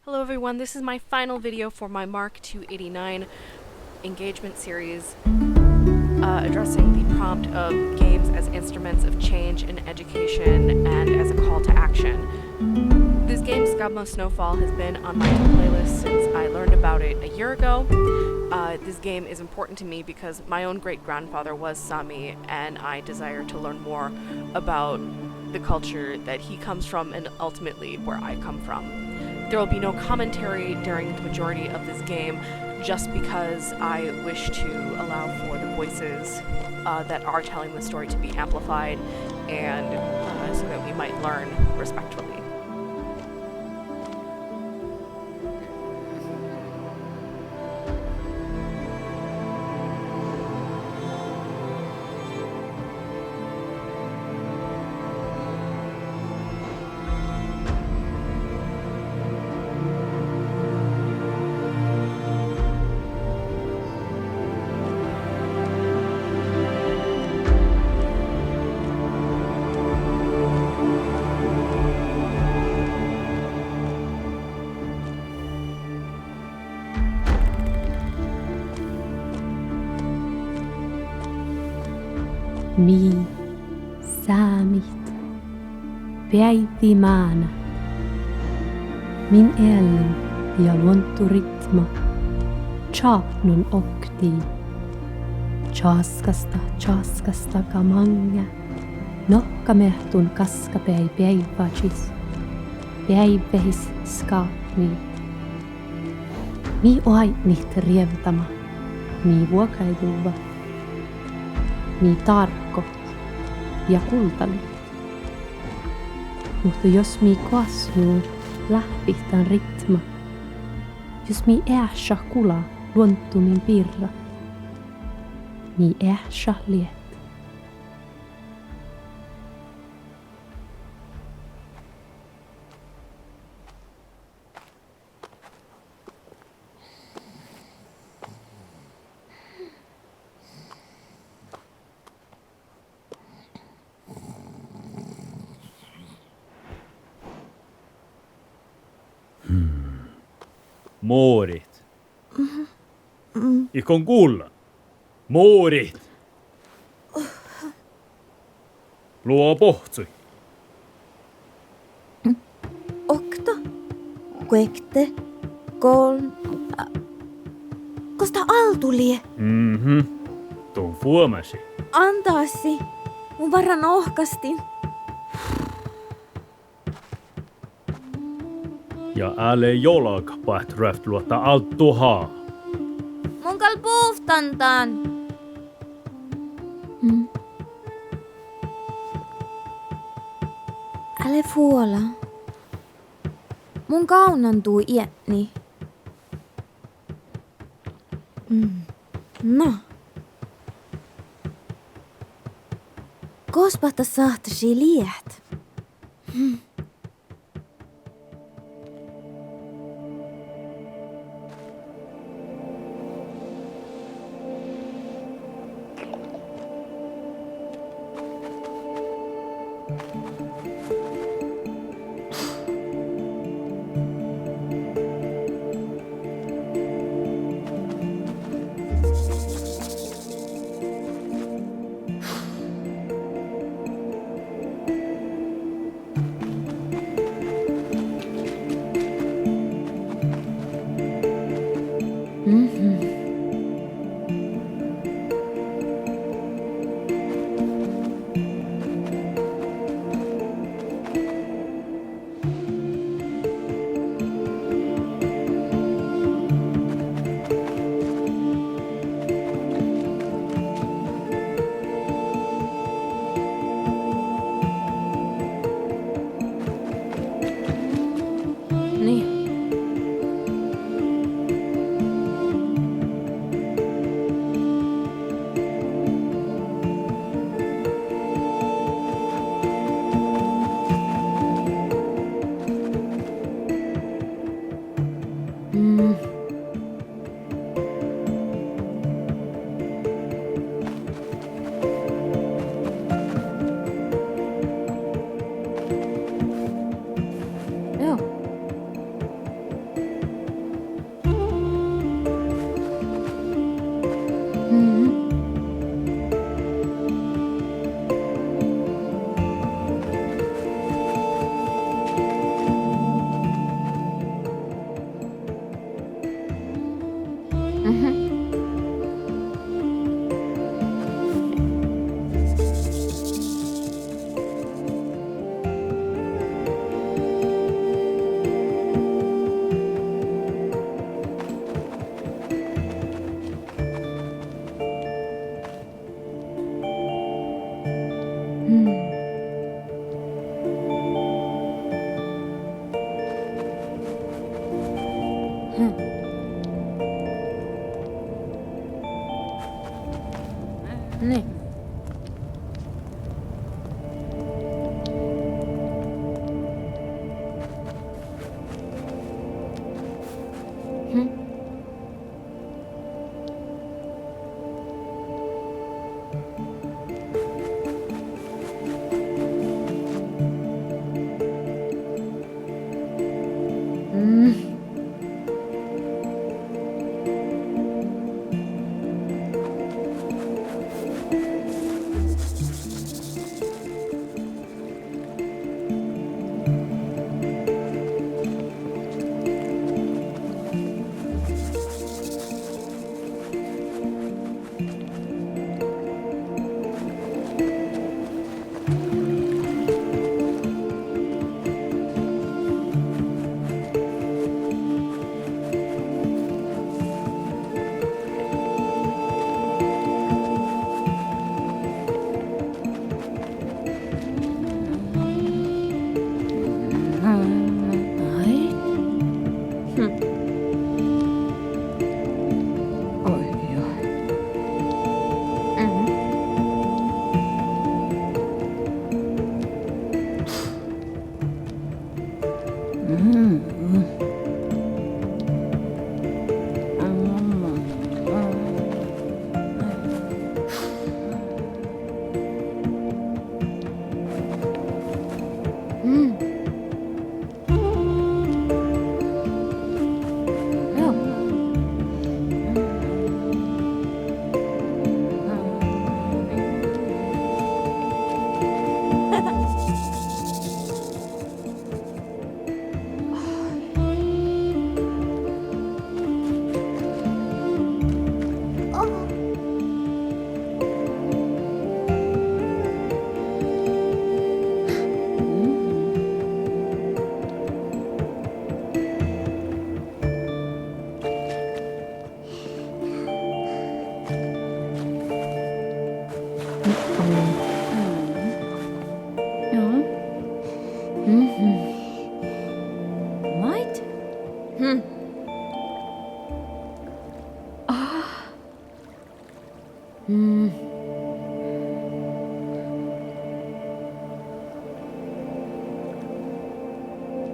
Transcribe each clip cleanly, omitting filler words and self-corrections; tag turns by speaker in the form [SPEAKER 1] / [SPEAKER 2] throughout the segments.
[SPEAKER 1] Hello everyone, this is my final video for my MARC 289 engagement series addressing the prompt of games as instruments of change in education and as a call to action. This game, Skábma Snowfall, has been on my playlist since I learned about it a year ago. This game is important to me because my own great-grandfather was Sámi, and I desire to learn more about the culture that he comes from and ultimately where I come from. There will be no commentary during the majority of this game, just because I wish to allow for the voices that are telling the story to be amplified, and so that we might learn respectfully.
[SPEAKER 2] Mi saamit päivimaana. Min älm ja luontoritma chaapnun oktiin. Chaaskasta kamanga. Nokkamehtun kaskapäi päivächis. Päivähis skaapni. Mi oaitnit rievtama. Mi vuokaiduva. Mi tarkot ja kultalit. Mutta jos mi kasvuu lähpihtan ritma, jos mi äsä kula luontumin pirra, mi äsä liet.
[SPEAKER 3] Moorit. Ikon kuulla. Moorit. Luo pohtsui.
[SPEAKER 4] Okta, kuekte, kolm. Kosta altulie?
[SPEAKER 3] Tuon fuomasi.
[SPEAKER 4] Antaasi. Mun varran ohkastin.
[SPEAKER 3] Ja älä jolak paht räft luotta alt tuhaa.
[SPEAKER 4] Mun kal puuftantaan. Älä fuola. Mun kaunantuu iäni. No. Kospahta sahtasi liet. Niin.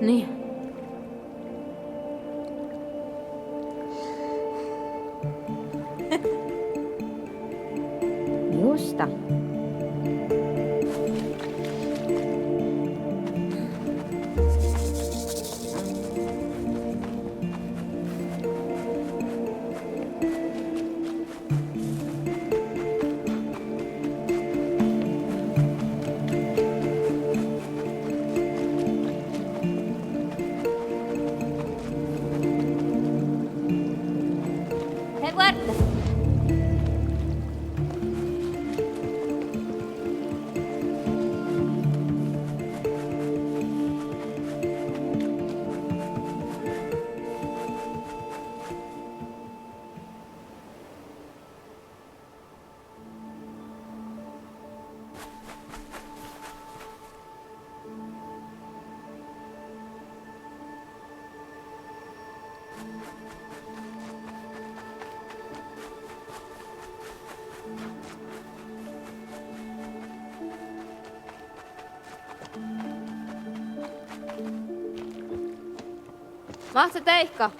[SPEAKER 4] Niin. Justa. Guarda. Mahtsa teikka?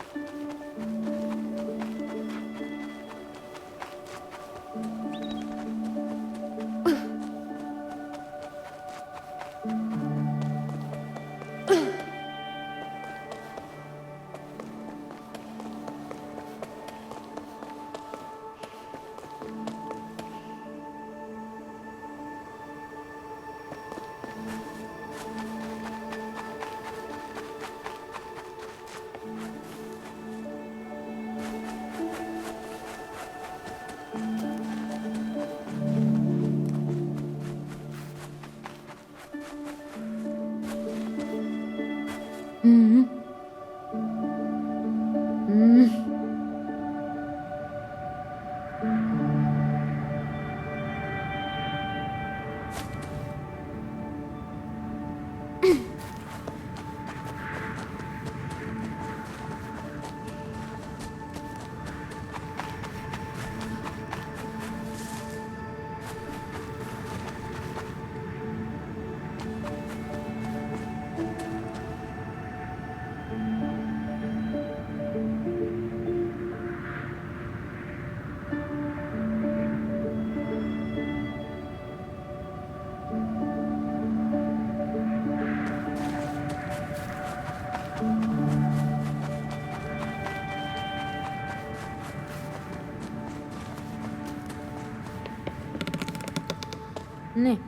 [SPEAKER 4] Niin.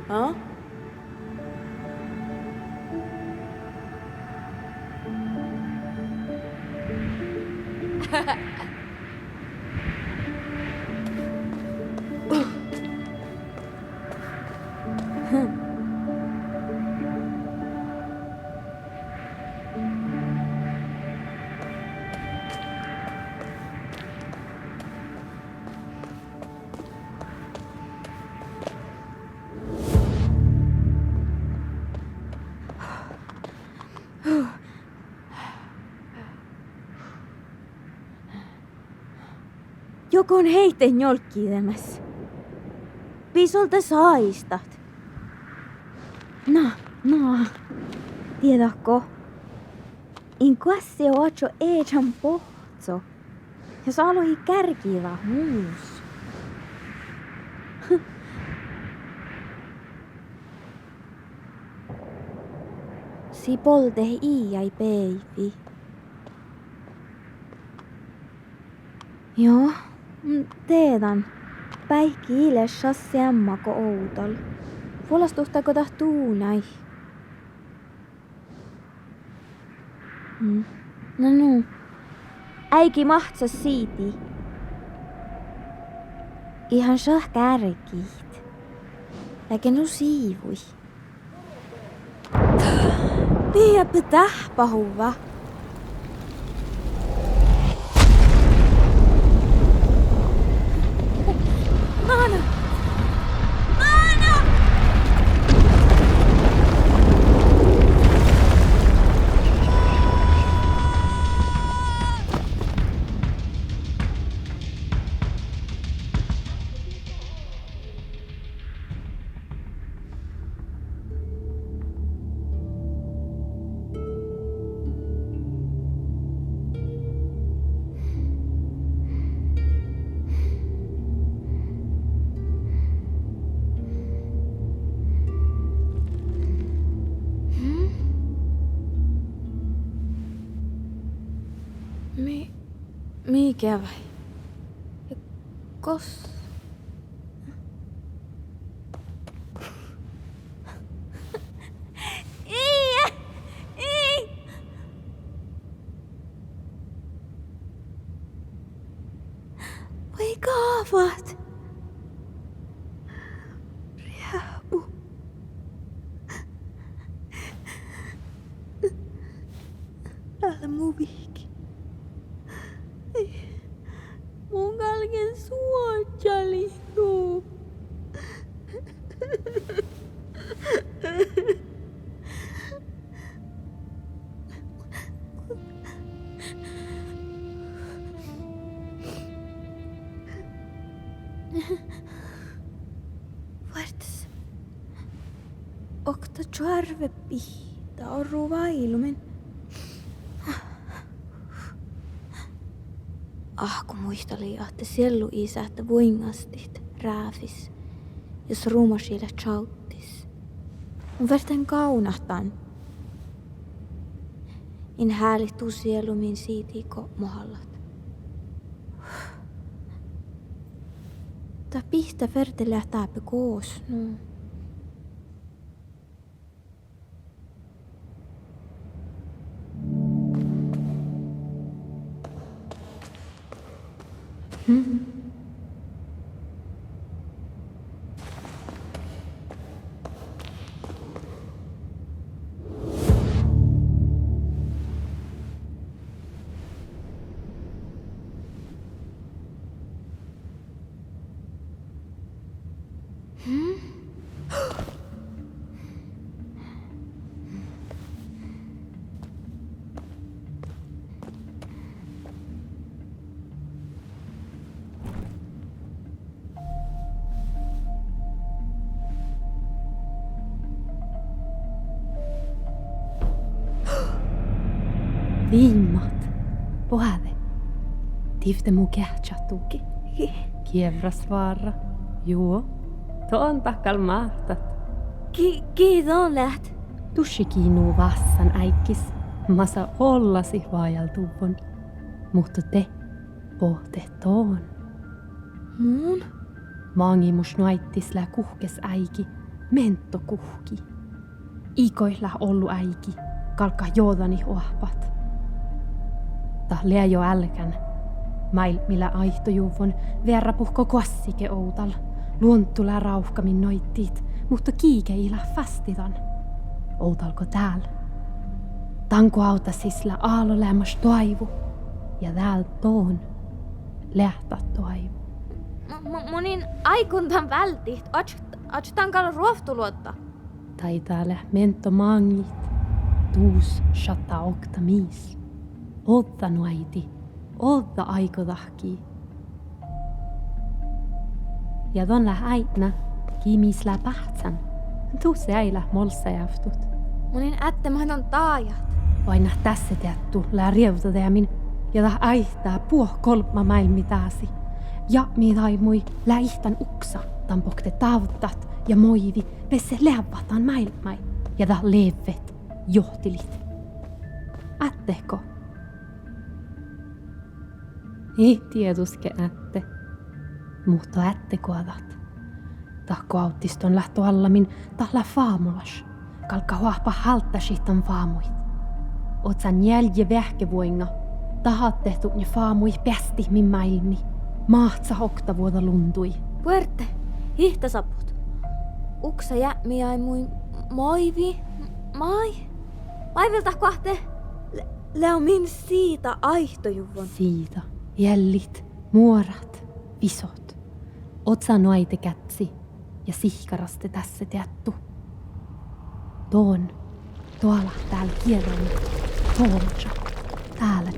[SPEAKER 5] Ja?
[SPEAKER 4] Joko on heiteen jolkkiilemässä. Piisolta saistat. No. Tiedätkö? In quasse ocho ejan pohtso. Jos aloi kärkivä muus. Sipolte iäi peivi. Joo, teedan. Päihki ile chassi ämmako outol. Puolastuhtako tahtuu näin? No. Äiki mahtsa siiti. Ihan saa kärkiit. Eikä nu siivui. Piäpä tähpahuva. Mana! Mikä vai? Kos? Ei! Voi kaavat! Riapu. Älä muvihki. Mun kalken suojalituu. Vartas. Okta charve pihta on ruvailumen. Kun muisteli, että siellu isähtä voingastit rääfis, jos ruumasille chauttis. Mun verten kaunahtan. In häälihtuu sielumin siitiiko mohallat. Tää pihtä verte lähtääpä koos, no.
[SPEAKER 2] Viimmat. Pohade. Tifte mu kähtsatuki. Kievras Juo. Tuon takal mahtat.
[SPEAKER 4] Kiitos läht.
[SPEAKER 2] Tussi kiinuu vassan äikkis. Masa ollasi vajaltuvon. Mutta te pohte toon.
[SPEAKER 4] Muun?
[SPEAKER 2] Maangimus naittis lää kuhkes äiki. Mento kuhki. Ikoihla ollu äiki. Kalka joodani ohpat. Ta lää jo älkän. Mail millä aihtojuvon verrapuhko kossike outal. Luonttula rauhkamin noittiit, mutta kiikeillä fastitan. Outalko täällä? Tanko auta sisla aalo lämmäs toivu. Ja täällä toon lähtä toivu.
[SPEAKER 4] Monin aikuntan vältit. Ats tankalla ruoftuluotta.
[SPEAKER 2] Taitaa mento mangit. Tuus shatta okta miis. Otta nuaiti. Otta aikodahki. Ja ton äitnä kiimis pähtsän. Tuusse äilä molssajaftut.
[SPEAKER 4] Monin ättemahton taajat.
[SPEAKER 2] Vaina tässä teattu lää rievta teamin. Ja tah aihtaa kolma maailmi taasi. Ja miitaimui lää ihtan uksa. Tampokte taavuttat ja moivi pesse leavataan maailmai. Ja tah levet johtilit. Ättehko? Ei tietuske ätte. Mutta ätte koadat. Tahko auttiston lähtö allamin tahla faamulas. Kalka huahpa halttasitan faamuit. Otsan jälje vähkevuinga. Tahat tehtu ne faamui päästi min maailmi. Mahtsa oktavuoda luntui.
[SPEAKER 4] Puerte, hihtasaput. Uksa jämmi ai mui moivi. Maivilta kohte. Leo min siitä aihtojuvon.
[SPEAKER 2] Siitä. Jällit, muorat, visot. Otsa noite kätsi ja sihkaraste tässä teattu. Tuolla täällä kierron. Tuolta, täällä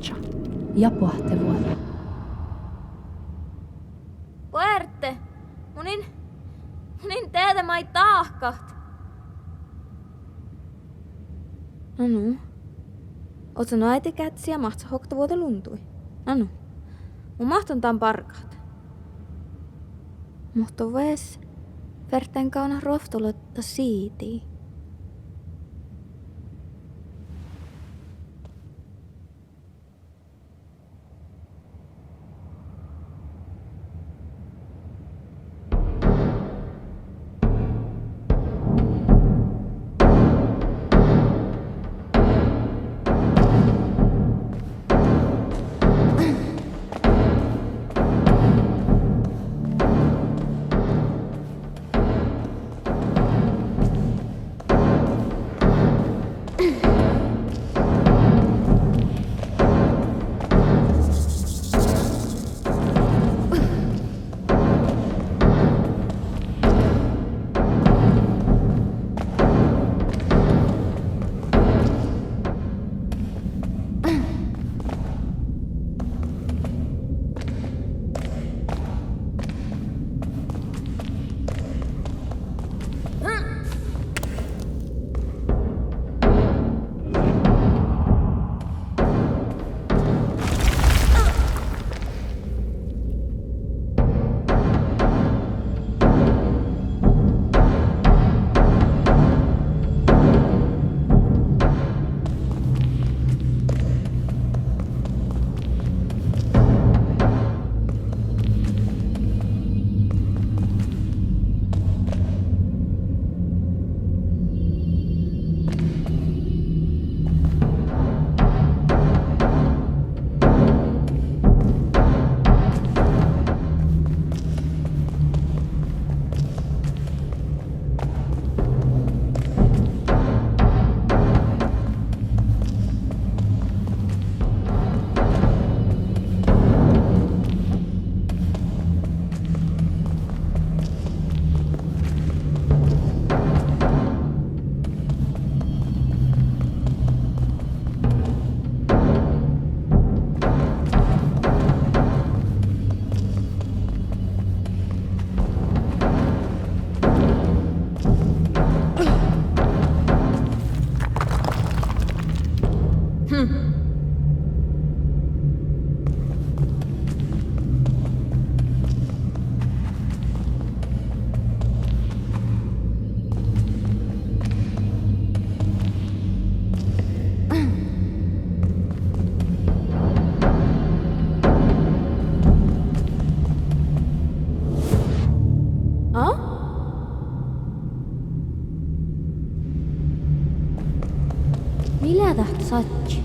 [SPEAKER 2] ja pohte vuoda.
[SPEAKER 4] Puerte, munin teetä mai taahkat. No. Otsa noite kätsi ja mahtsa hoktavuota luntui. No. Mun mahton tämän parkat. Mutta ves verten kauna roftolotta siitii. Millä taht satsi?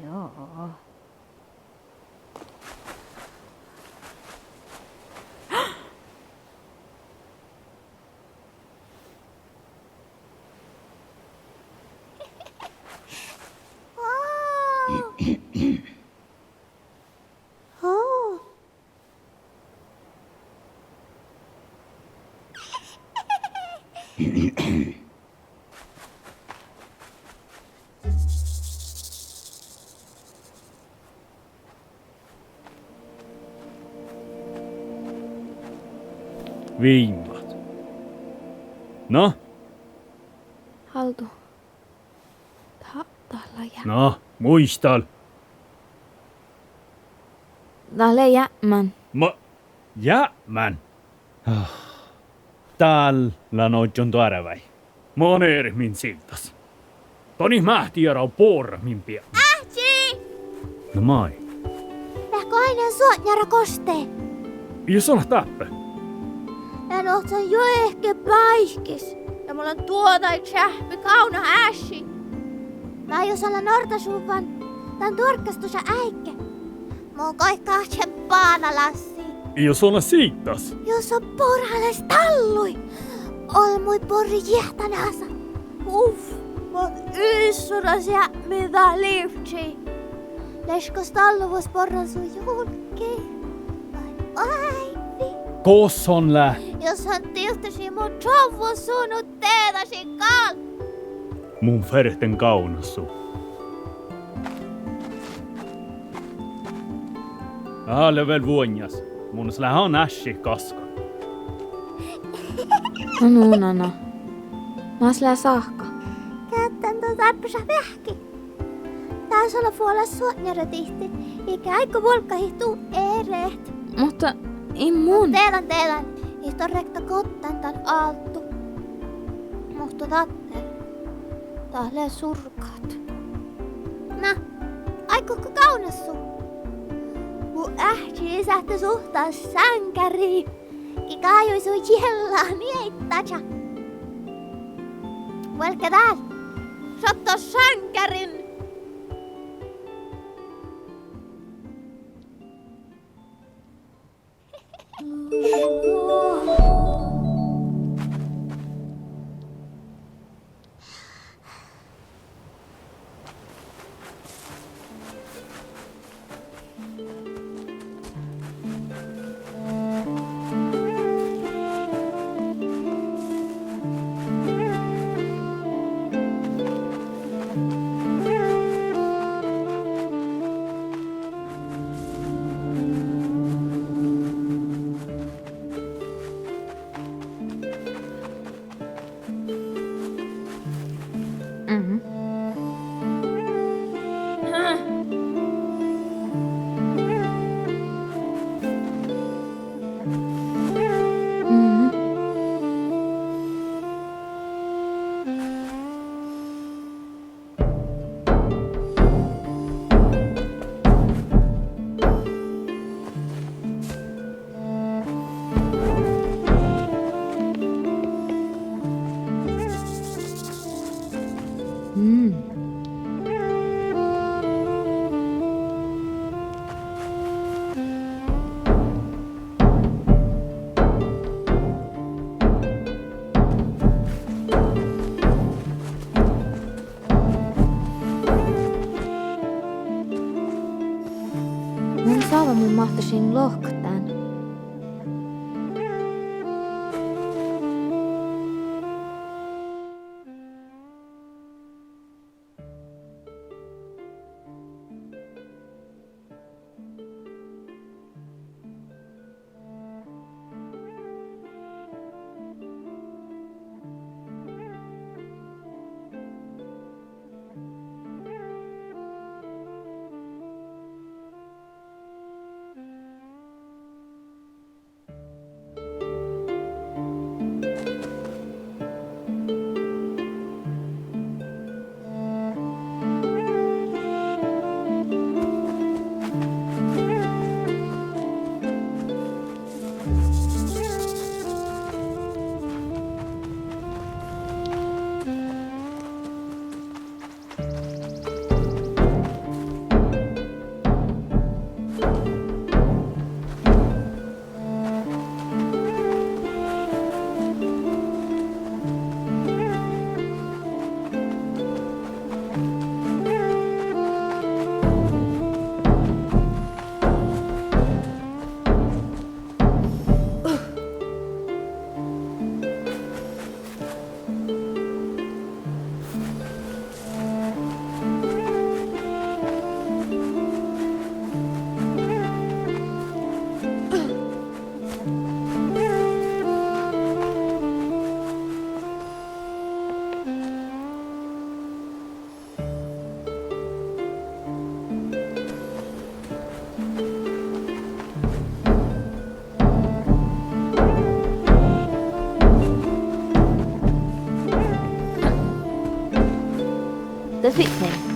[SPEAKER 2] Joo.
[SPEAKER 3] Viimmat. No?
[SPEAKER 4] Haltu. Tahla jää.
[SPEAKER 3] No, muistal.
[SPEAKER 4] Tahla jäämän.
[SPEAKER 3] Jämän. Täällä noitjon tuoreväi. Moneer min siltas. Toni mähtiä on porra min pian.
[SPEAKER 4] Ähti!
[SPEAKER 3] No mai.
[SPEAKER 4] Lähkö aina suotjara kostee?
[SPEAKER 3] Jos on täppä.
[SPEAKER 4] En ohtsan jo ehkä paiskis. Ja mulla on tuotai tsähpi kauna äsi. Mä jos olla nortasuuvan. Tän turkastus ja äikke. Mun koikkaa sen paanalassi.
[SPEAKER 3] Jos on siitas.
[SPEAKER 4] Jos on porhales tallui. Ol mui porri jähtänäsä. Mut yssuras ja mitä liivtsi. Leskos talluvus porran sun julki. Vai.
[SPEAKER 3] Kos on lä.
[SPEAKER 4] Jos hän tiltasi mun trovun sunut teedasi kal.
[SPEAKER 3] Mun ferten kaunassu. Alle väl vuonjas. Mun slä on ässi kaska.
[SPEAKER 4] No nuunana. Mä slää saakka. Kättän tarpisa vähki. Taas olla puolella suotnjara tihti. Eikä aika volkahihtuu ereht. Mutta ei mun. Teidän. Ihto rekta kottan tän altu. Mutta tatte. Tahlee surkaat. Nä, aikuukko kaunassu? Mun ähti isähtä suhtaa sänkäriin. Ikä ajoi sun jellaa miettäjä. Velkä tääl. Sotto sänkärin. kauan mun mahtasin lohtaan. The sweet thing.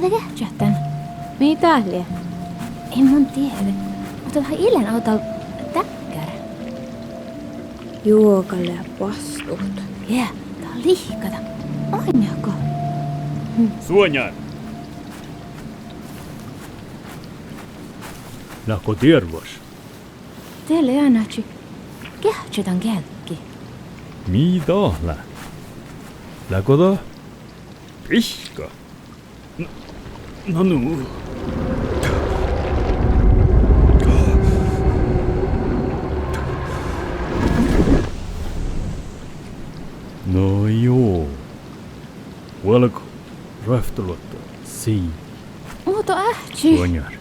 [SPEAKER 2] Oota kähtsähtän. Mitä lie? En mun tiedä. Mutta vähän illan autolla täkkärä.
[SPEAKER 5] Juokalle ja vastuut.
[SPEAKER 2] Jää, tää on lihkata. Ainako?
[SPEAKER 3] Suonjar. Lahko tiervos.
[SPEAKER 2] Teille ainakin. Kähtsätän kelkki.
[SPEAKER 3] Mitä lä? Läkoda? Pihka. No nu. No joo. Valko röftulotto siin.
[SPEAKER 2] Mutta ähtsi.
[SPEAKER 3] Suonjar.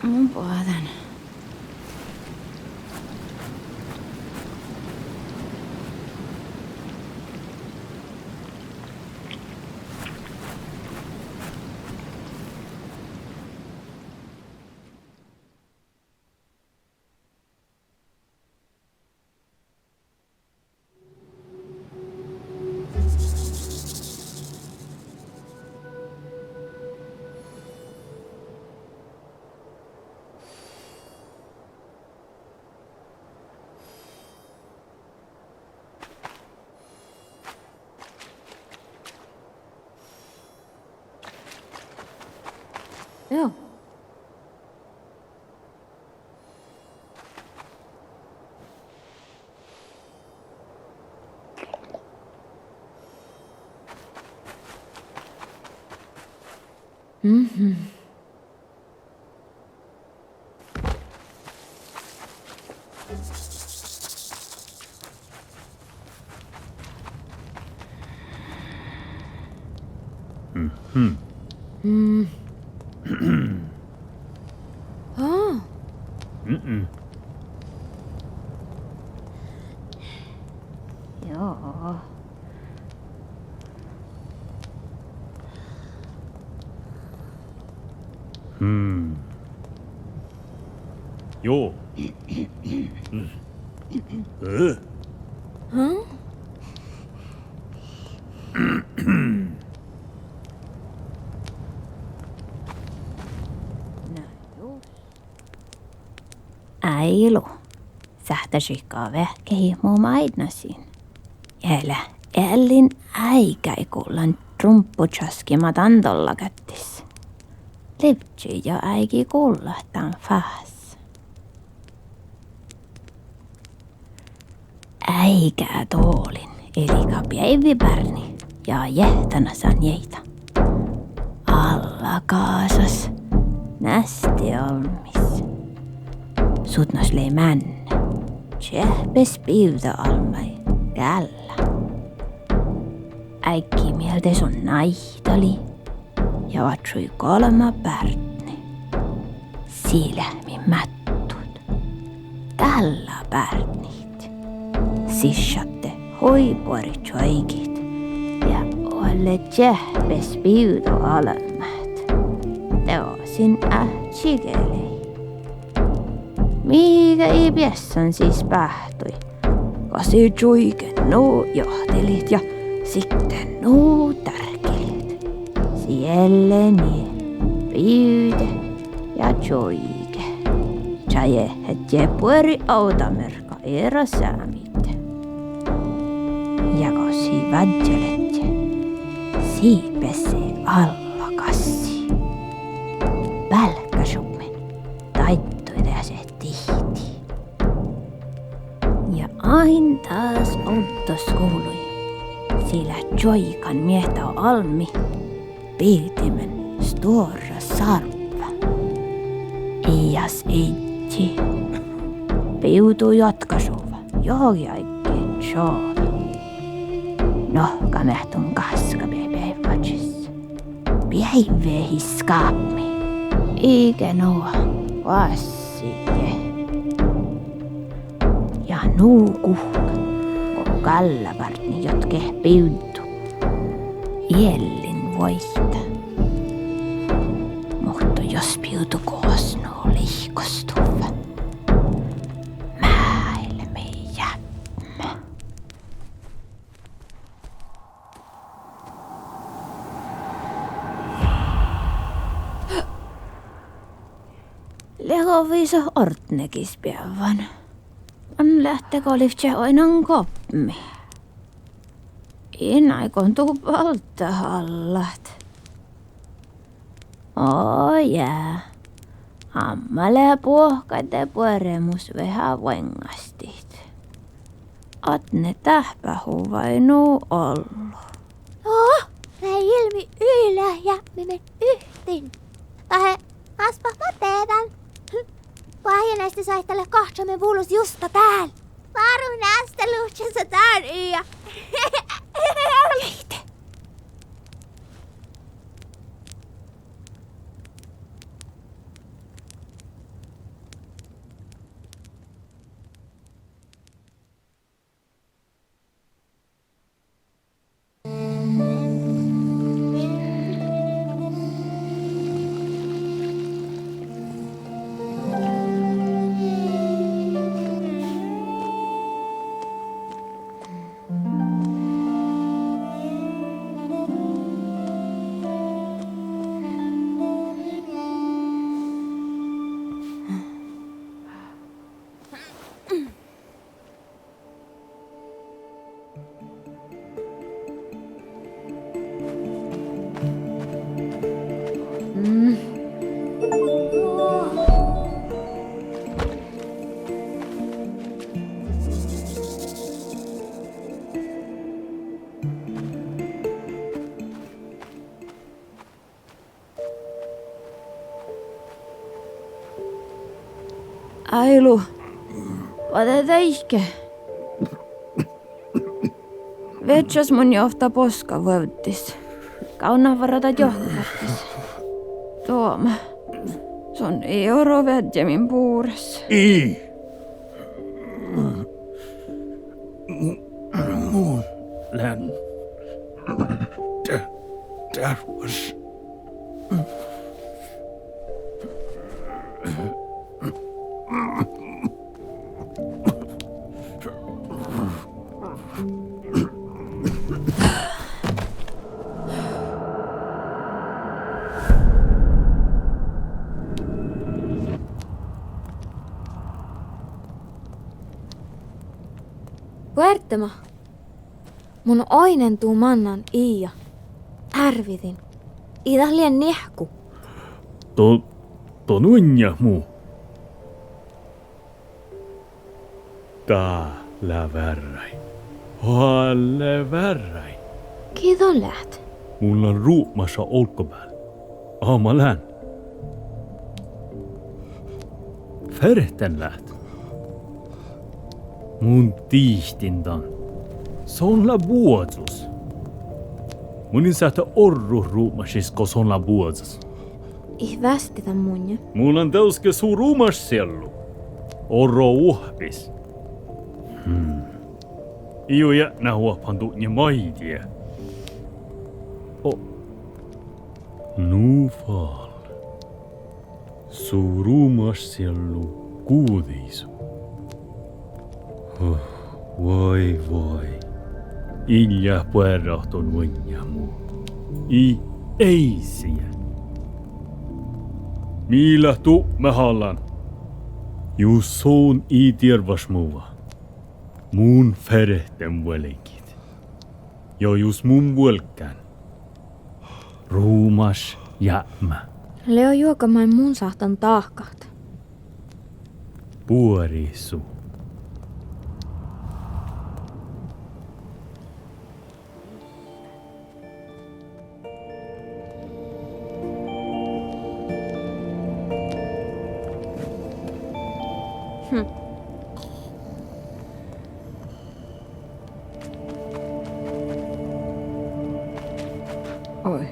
[SPEAKER 2] Mun puhutan. Joo. Mhm. Joo.
[SPEAKER 3] Joo.
[SPEAKER 2] Äilu. Sähtäisikaa vähkehi muu maidnasin. Jäälä ällin äikäikullan trumputsaskimat antolla kättis. Lipsi jo äiki kullahtaan fahas. Äikää toolin, eli päivipärni ja jähtänä sanjeita. Alla kaasas, nästi olmis. Sutnas lei männe, tjähpes piuta almai, tällä. Äikki mieltes on naihtali ja vatsui 3 pärtni. Silmi mättut, tällä pärtnit. Sissatte hoipuorit joikit ja olle tjähpes piuta almait. Teosin ähtsikeli. Mikä ei piessan siis pähtui, kasi joiken nuu johtelit ja sitten nuu tärkelit. Sielleni pyyde ja joike. Tjajehet jepueri autamerka era Saamit. Ja kosi vadjeletje, siipese alla kassi. Pälkkäsummen taittui tässä tihti. Ja ain taas outtos kuului, sillä joikan miestä almi piitimen stora sarva. Ias itsi. Piutuu jatkasuva, johjaikin shoovi. Nohka mehtun kaskapäiväjäs. Päivähi Skabmi. Eikä noa vassije. Ja nuu kuhka, kun kallavartni jotkeh piutu. Iellin voita. Mutta jos piutu koosnoo lihkostuva. Maailme jämmä.
[SPEAKER 5] Lehoviiso ortnekis piavan. On lähtekö liftse oinan kopmi. Inaikon tuu valtahallat. Jää. Ammale puohkaite puoremus vähän vengastit. Atne tähpähu vainu ollu.
[SPEAKER 4] Me ilmi ylä ja mimen yhtin. Tahe, aspa mä teetän. Pahineesti saittele kahtsamme vuulus justa tääl. Varu nästä luhtsessa tään ja. Liite.
[SPEAKER 5] Ailu, oteta iske. Vetsos mun johtaa poska vöydis. Kauna varata johtavartis. Tuoma, sun ei oro vedjemin puures.
[SPEAKER 3] Ei. Mun län. Tervas.
[SPEAKER 5] Kuertema. Mun oinentuu mannan iia. Härvitin. Idas lien niehku.
[SPEAKER 3] To nuinja muu. Täällä värräi. Halle värräi.
[SPEAKER 5] Kiitos läht.
[SPEAKER 3] Mulla on ruumassa olkopäällä. Aama lään. Färten läht. Mun tiihtintan. Se on la vuotsus. Mun ei saata orru ruumasis, kun se on la vuotsus.
[SPEAKER 5] Ih västitä munja.
[SPEAKER 3] Mulla on tauske suu ruumas sellu. Orro uhpis. Iu jäänä huopantu ja maitie. Snowfall. Suu ruumas sellu kuudisu. Voi voi. Ilja puerrahton vanjamu. Ei siä. Millä tu mahallan? Jus soon i tiervas mua. Mun ferehten vuolikit. Jo jus mun vuolkään. Ruumas jämä.
[SPEAKER 5] Leo juokamain mun sahtan taahkat.
[SPEAKER 3] Puorisu.
[SPEAKER 5] Oi.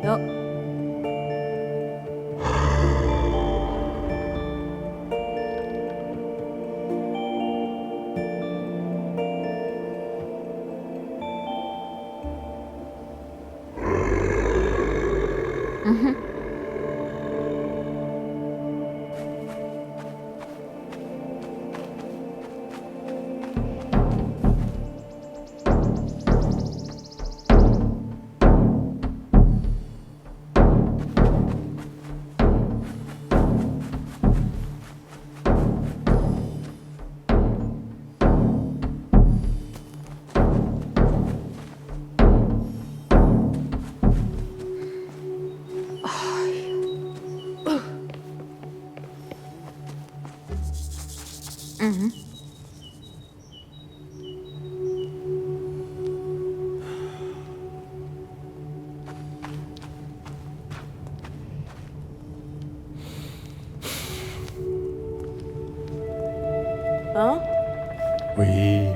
[SPEAKER 5] Joo. Ja.
[SPEAKER 6] Ui.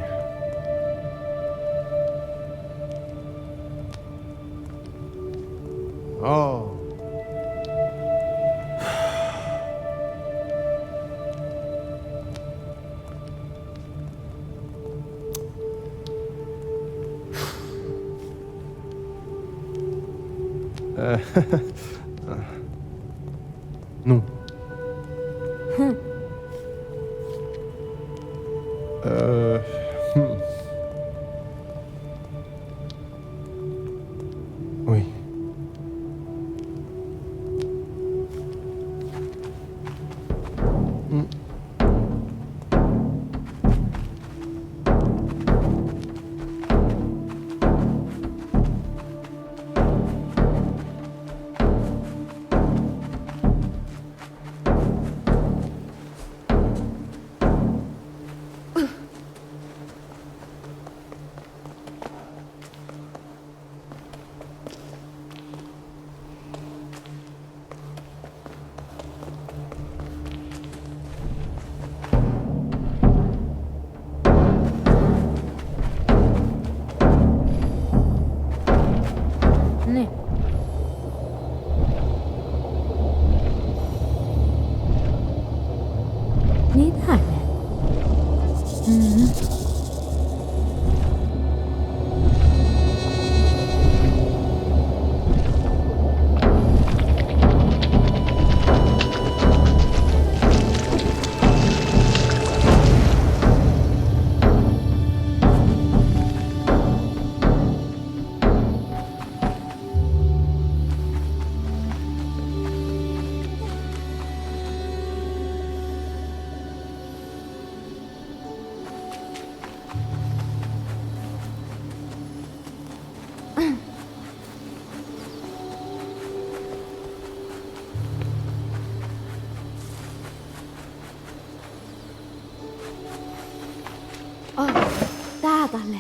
[SPEAKER 6] Oh. Non. Oui.
[SPEAKER 5] Niin. Niin tänne. Oh, tää tälle.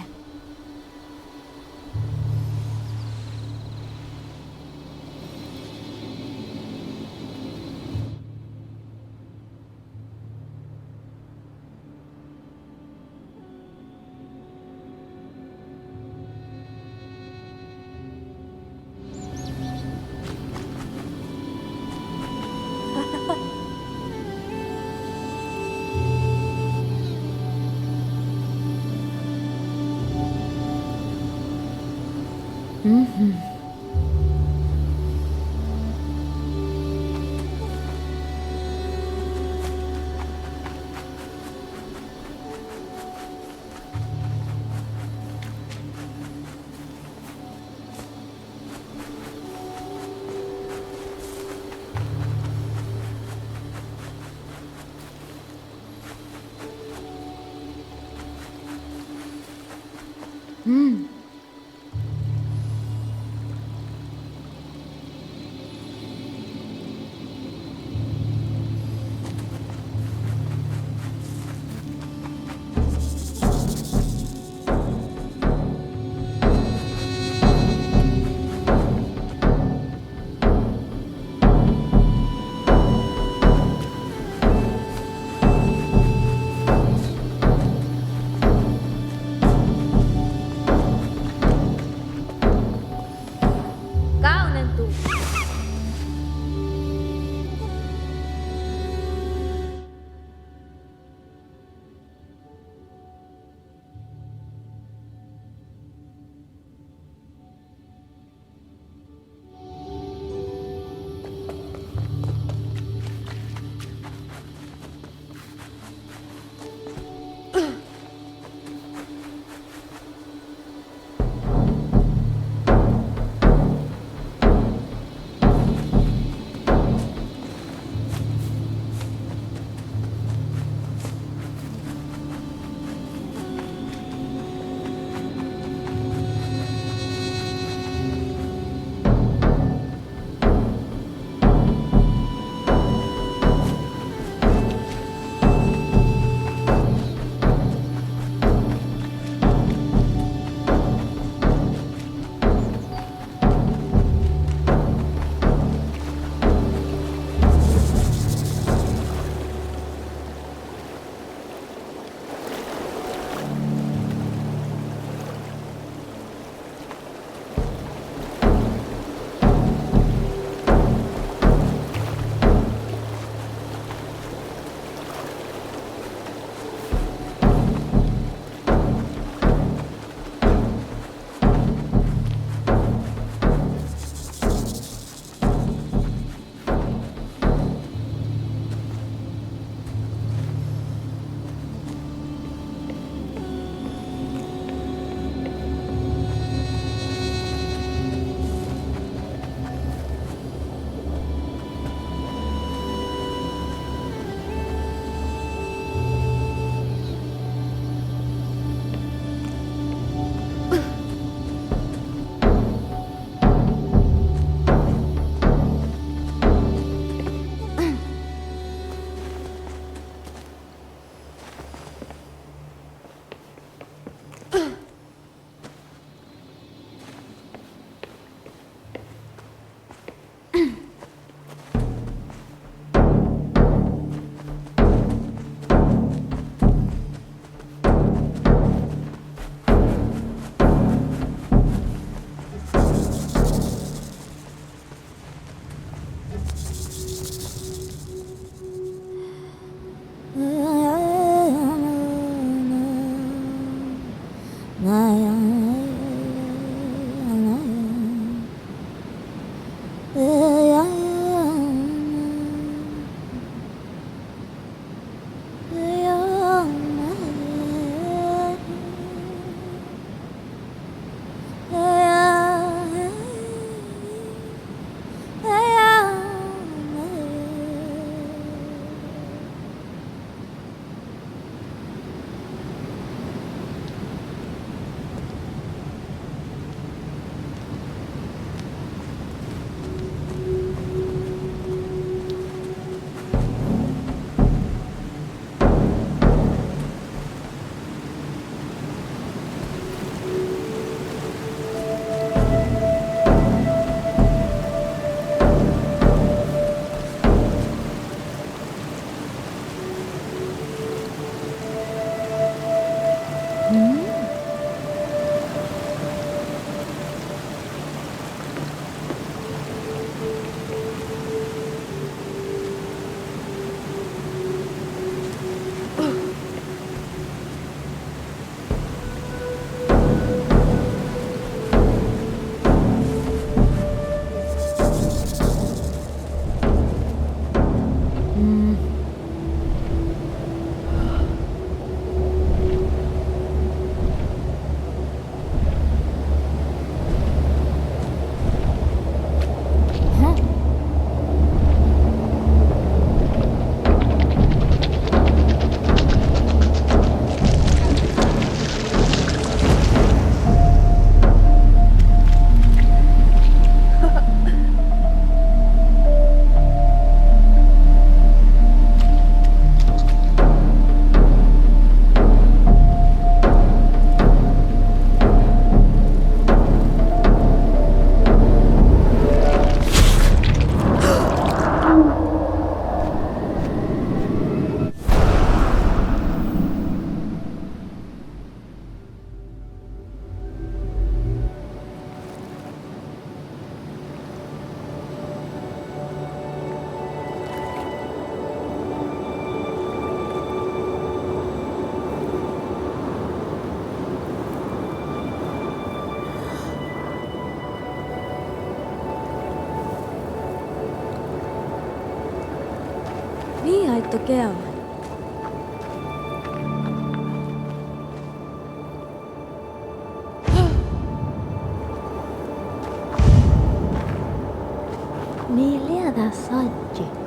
[SPEAKER 5] Niin aitto keo.
[SPEAKER 4] Niin liedä sajji.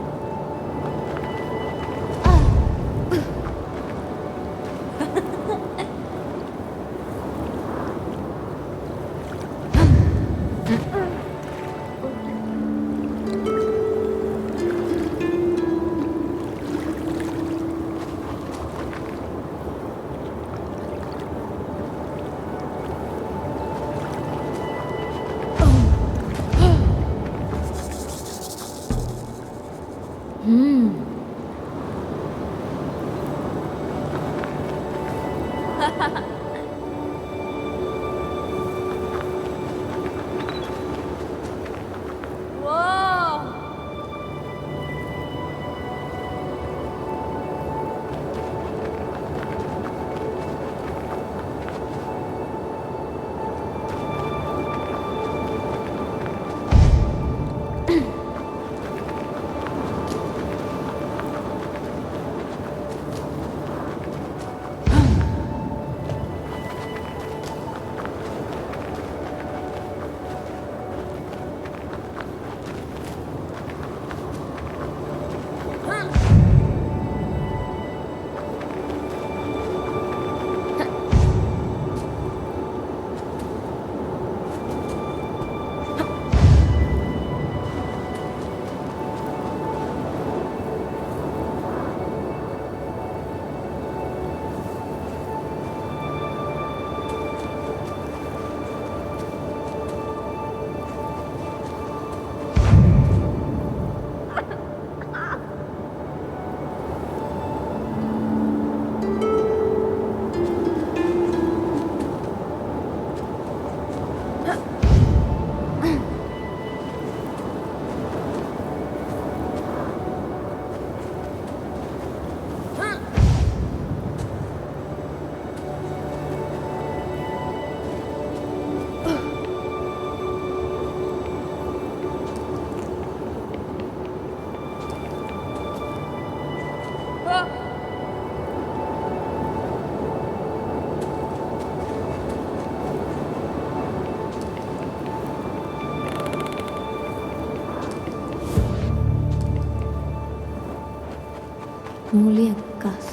[SPEAKER 5] Muliekas.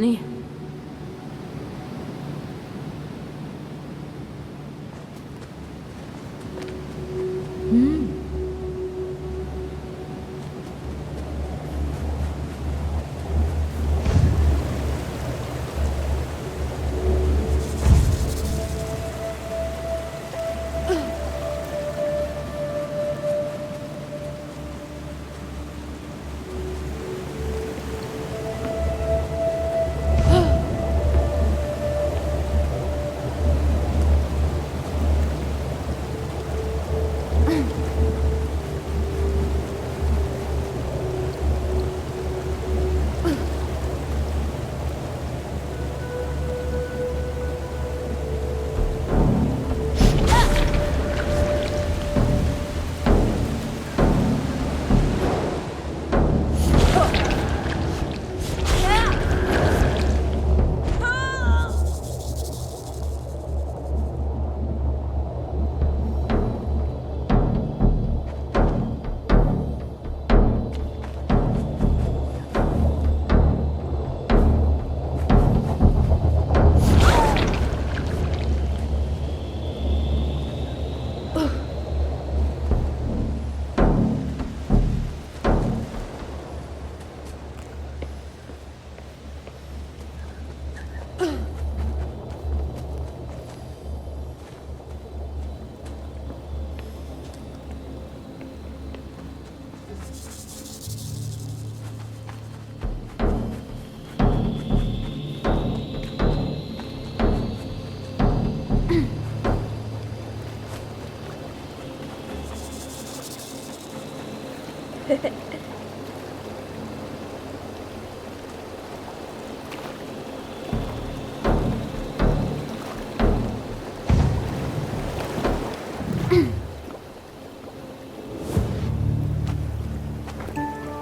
[SPEAKER 5] Niin.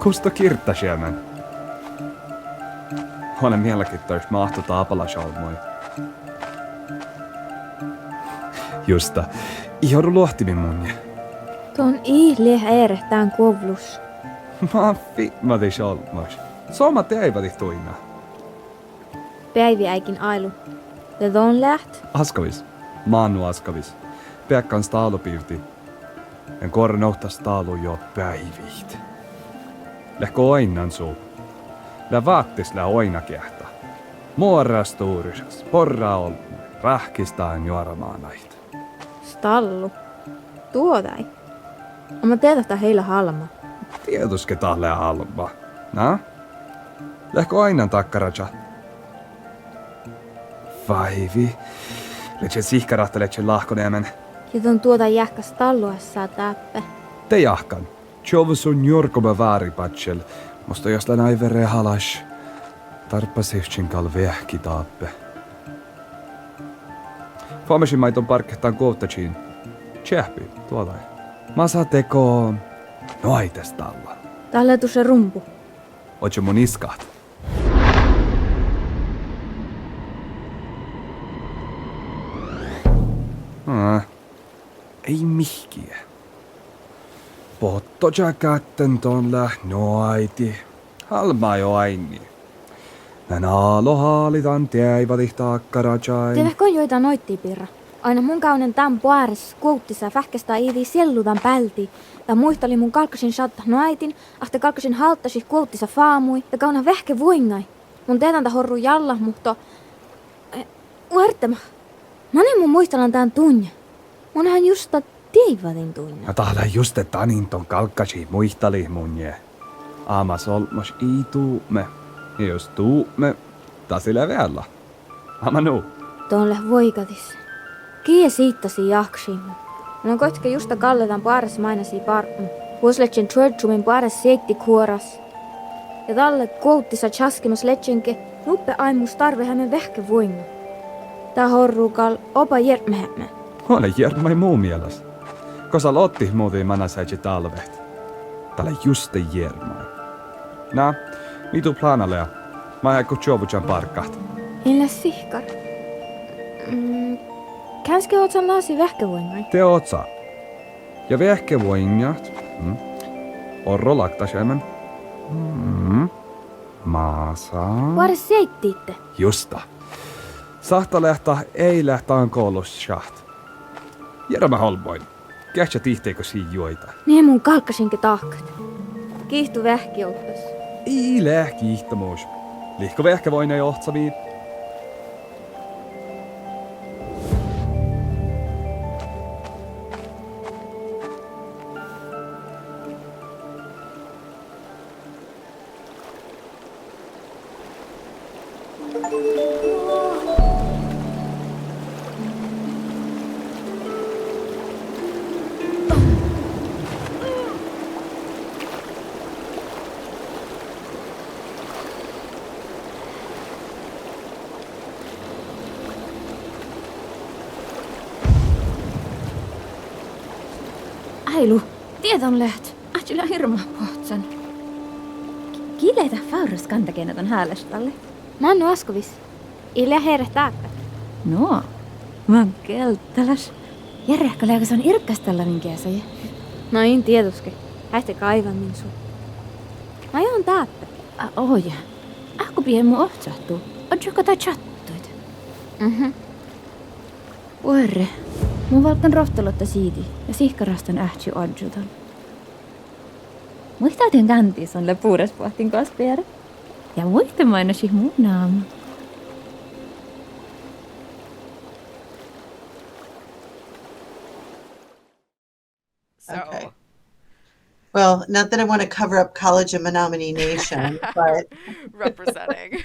[SPEAKER 7] Kusta kirttasiemen? Olen mielenkiintoista mahtu taapalasalmoi. Justa, ihon luohtimin munje.
[SPEAKER 5] Tuon ihle äärehtään kovlus.
[SPEAKER 7] Maffi, mä tein salmois. Soma teivati tuina.
[SPEAKER 5] Päivi äikin ailu. Ja tuon läht.
[SPEAKER 7] Askavis. Maannu askavis. Peakkan staalopivti. En korre nohtas staalu jo päivihti. Lähkö oinnan suu. Lä vaattis lä oina kehta. Muorastuurisas, porra olmu, rahkistaan juoramaan näitä.
[SPEAKER 5] Stallu. Tuodai. Amma teetähtää heillä halma.
[SPEAKER 7] Tietuske tahle halma. Na? Lähkö oinnan takkaraja? Vaivi. Letse sihkarahta letse lahkoneemen.
[SPEAKER 5] Ja tuon tuota jähkä stalluessa täppä.
[SPEAKER 7] Te jahkan. Tjovus on jorkoma vääripatsel. Musta jos län aivere halas. Tarppa sihtsin vähki taappe. Faamesin maiton parkkehtaan kohtatsiin. Tjähpi, tuolai. Masa teko... Noitestalla.
[SPEAKER 5] Talletu se rumpu.
[SPEAKER 7] Ootko mun iskaht? Ei mihkiä. Pottoja kätten tonla noiti. Halma jo aini. Nän aalo haalitan teivadih takkarajain.
[SPEAKER 5] Tiedätkö joita noitti pirra? Aina mun kaunen tämän puares kuuttissa vähkästä iivi selludan pälti. Ja muisteli mun kalkkasin satta noitin, ahte kalkkasin halttasi kuuttissa faamui ja kauna vähke voingai. Mun teetäntä horru jalla, mutta... Uertema. Monen mun muistellaan tän tunne. Monhan justa teivadin tunne.
[SPEAKER 7] Ja tahla just tanin ton kalkkasi muistali munje. Aamas olmos ii tuume. Ja jos tuume, tasille vielä. Ama nuu.
[SPEAKER 5] Tuolle voikatis. Kie siittasi jaksiin. Mun on koitke justa kalletan puares mainasi parkmu. Vuosletsen tjörtsumin puares seikti kuoras. Ja talle kouttisa tjaskimus letsenke nuppe aimus tarve hänen vähke voinga. Tää horruukal opa järmehämme.
[SPEAKER 7] Ole järmai muu mielas. Kosa lotti muutiin manasäitsi talveht. Tällä juste järmai. Nää, mitu planalea. Mä jäikku tjovujan parkkaht.
[SPEAKER 5] Illa sihkar. Känske otsan laasi vähkevoingai.
[SPEAKER 7] Te otsa. Ja vähkevoinjat. Orro laktasjämen. Maasa.
[SPEAKER 5] Puares seittiitte.
[SPEAKER 7] Justa. Sahtalehta ei lähtään koulussat. Järmä holboin. Kähtsä tihteekö siinä juoita?
[SPEAKER 5] Niin mun kalkkasinke tahkat. Kiihtu vähki oppes.
[SPEAKER 7] Ei lähki ihtamuus. Lihko vähkä voine johtsaviin.
[SPEAKER 8] Ailu, tieton läht. Ahtila hirma pohtsan. Kiletä faurus kantakeneton häälästalle.
[SPEAKER 5] Mä oon askovis. Ilja herre taakka.
[SPEAKER 8] No, mä oon kelttalas. Järjähkä lääkäs on irkkastalla minkäsäjä.
[SPEAKER 5] No in tietuski. Hähti kaivan min sun. Mä joon taakka.
[SPEAKER 8] Oja. Ahku pien mun ohtsahtuu. Ootko tai chattuit? Vuorre. Mun valkan rohtalotta siiti ja sihkarastan ähtsy odjutan. Muistaatin kantis on lepuures pohtin kospiere. Ja muistamaan osi mun naama.
[SPEAKER 1] So,
[SPEAKER 9] Okay. Well, not that I want to cover up College of Menominee Nation,
[SPEAKER 1] representing.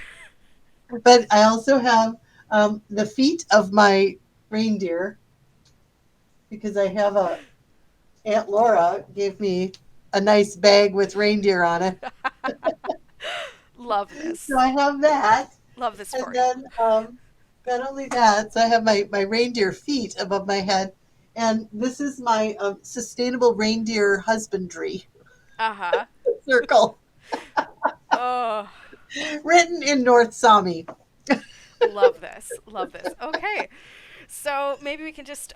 [SPEAKER 9] but I also have the feet of my reindeer because I have Aunt Laura gave me a nice bag with reindeer on it.
[SPEAKER 1] Love this.
[SPEAKER 9] So I have that.
[SPEAKER 1] Love this
[SPEAKER 9] And
[SPEAKER 1] for you.
[SPEAKER 9] then not only that, so I have my reindeer feet above my head. And this is my sustainable reindeer husbandry
[SPEAKER 1] Uh-huh.
[SPEAKER 9] circle
[SPEAKER 1] Oh,
[SPEAKER 9] written in North Sami.
[SPEAKER 1] love this. Love this. Okay. So maybe we can just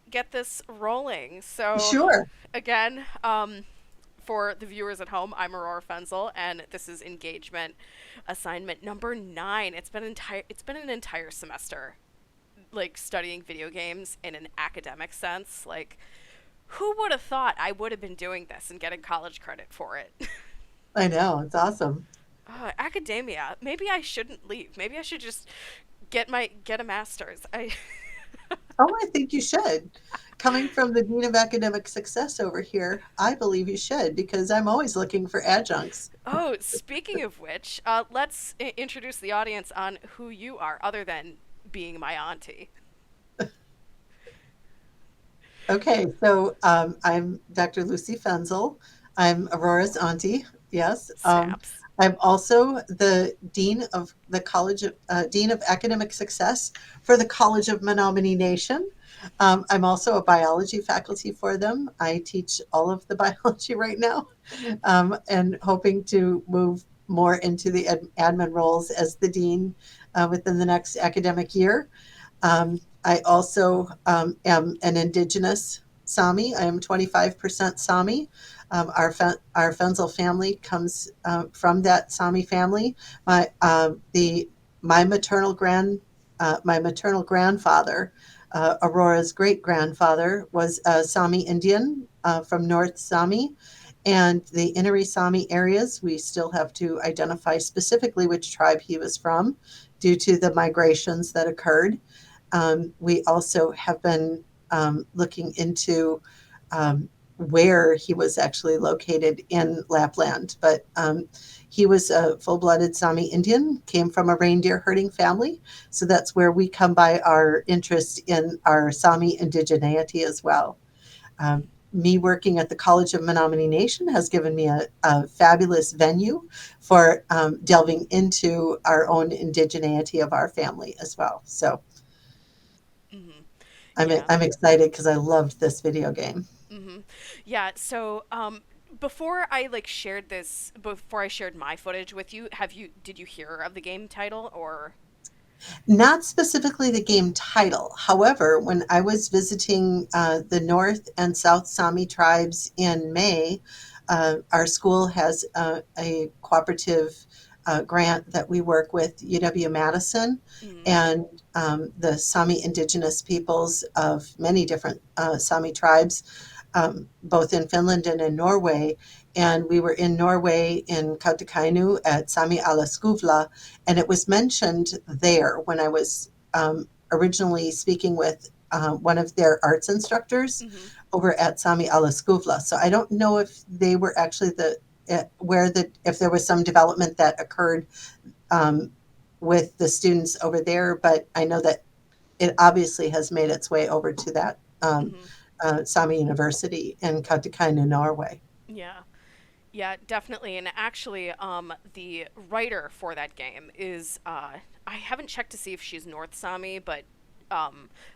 [SPEAKER 1] get this rolling. So
[SPEAKER 9] Sure.
[SPEAKER 1] again, for the viewers at home, I'm Aurora Fenzl, and this is engagement assignment number 9. It's been an entire semester, like studying video games in an academic sense. Like, who would have thought I would have been doing this and getting college credit for it?
[SPEAKER 9] I know, it's awesome.
[SPEAKER 1] Academia. Maybe I shouldn't leave. Maybe I should just get a master's.
[SPEAKER 9] Oh, I think you should. Coming from the Dean of Academic Success over here, I believe you should because I'm always looking for adjuncts.
[SPEAKER 1] Oh, speaking of which, let's introduce the audience on who you are, other than being my auntie.
[SPEAKER 9] Okay, so I'm Dr. Lucy Fenzl. I'm Aurora's auntie. Yes.
[SPEAKER 1] Snaps.
[SPEAKER 9] I'm also the dean of the Dean of Academic Success for the College of Menominee Nation. I'm also a biology faculty for them. I teach all of the biology right now, and hoping to move more into the admin roles as the dean within the next academic year. I also am an indigenous Sámi. I am 25% Sámi. Our Fenzl family comes from that Sámi family. My maternal grandfather, Aurora's great grandfather, was a Sámi Indian from North Sámi, and the Inari Sámi areas. We still have to identify specifically which tribe he was from, due to the migrations that occurred. We also have been looking into where he was actually located in Lapland, but he was a full-blooded Sámi Indian, came from a reindeer herding family, so that's where we come by our interest in our Sámi indigeneity as well. Me working at the College of Menominee Nation has given me a fabulous venue for delving into our own indigeneity of our family as well. So I'm excited because I loved this video game.
[SPEAKER 1] Yeah, so before I shared my footage with you, did you hear of the game title or?
[SPEAKER 9] Not specifically the game title. However, when I was visiting the North and South Sámi tribes in May, our school has a cooperative grant that we work with UW-Madison and the Sámi indigenous peoples of many different Sámi tribes, both in Finland and in Norway. And we were in Norway in Kautokeino at Sámi Alaskuvla, and it was mentioned there when I was originally speaking with one of their arts instructors over at Sámi Alaskuvla. So I don't know if they were actually if there was some development that occurred with the students over there, but I know that it obviously has made its way over to that Sámi University in Kautokeino, Norway.
[SPEAKER 1] Yeah, definitely. And actually, the writer for that game is, I haven't checked to see if she's North Sámi, but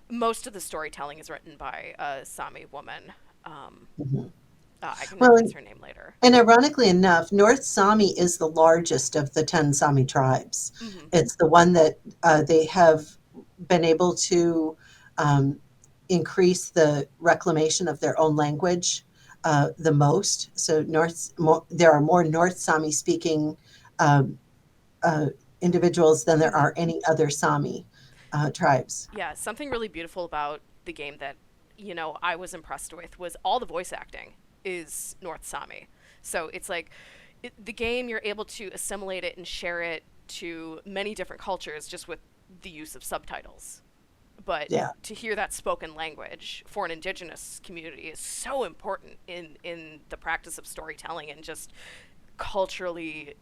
[SPEAKER 1] most of the storytelling is written by a Sámi woman. I can reference her name later.
[SPEAKER 9] And ironically enough, North Sámi is the largest of the 10 Sámi tribes. It's the one that they have been able to increase the reclamation of their own language the most. So there are more North Sámi speaking individuals than there are any other Sámi tribes.
[SPEAKER 1] Yeah, something really beautiful about the game that, I was impressed with was all the voice acting is North Sámi. So it's like the game, you're able to assimilate it and share it to many different cultures just with the use of subtitles. But to hear that spoken language for an indigenous community is so important in the practice of storytelling and just culturally,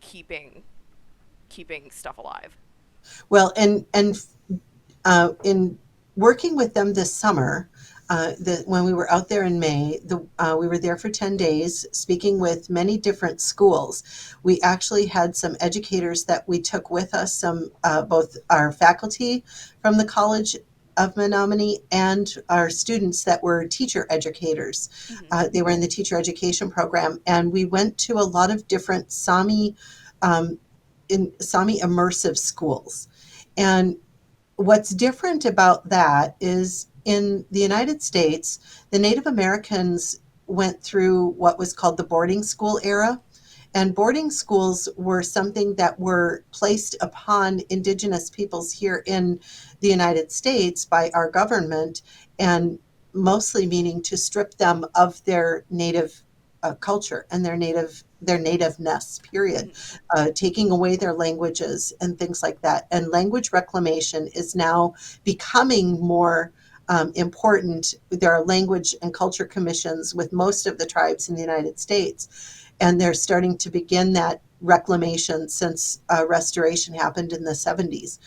[SPEAKER 1] keeping stuff alive.
[SPEAKER 9] Well, and in working with them this summer, when we were out there in May, we were there for 10 days speaking with many different schools. We actually had some educators that we took with us, both our faculty from the College of Menominee and our students that were teacher educators. They were in the teacher education program, and we went to a lot of different Sámi immersive schools. And what's different about that is in the United States, the Native Americans went through what was called the boarding school era. And boarding schools were something that were placed upon indigenous peoples here in the United States by our government, and mostly meaning to strip them of their native culture and their nativeness, period, taking away their languages and things like that. And language reclamation is now becoming more important. There are language and culture commissions with most of the tribes in the United States, and they're starting to begin that reclamation since restoration happened in the 70s.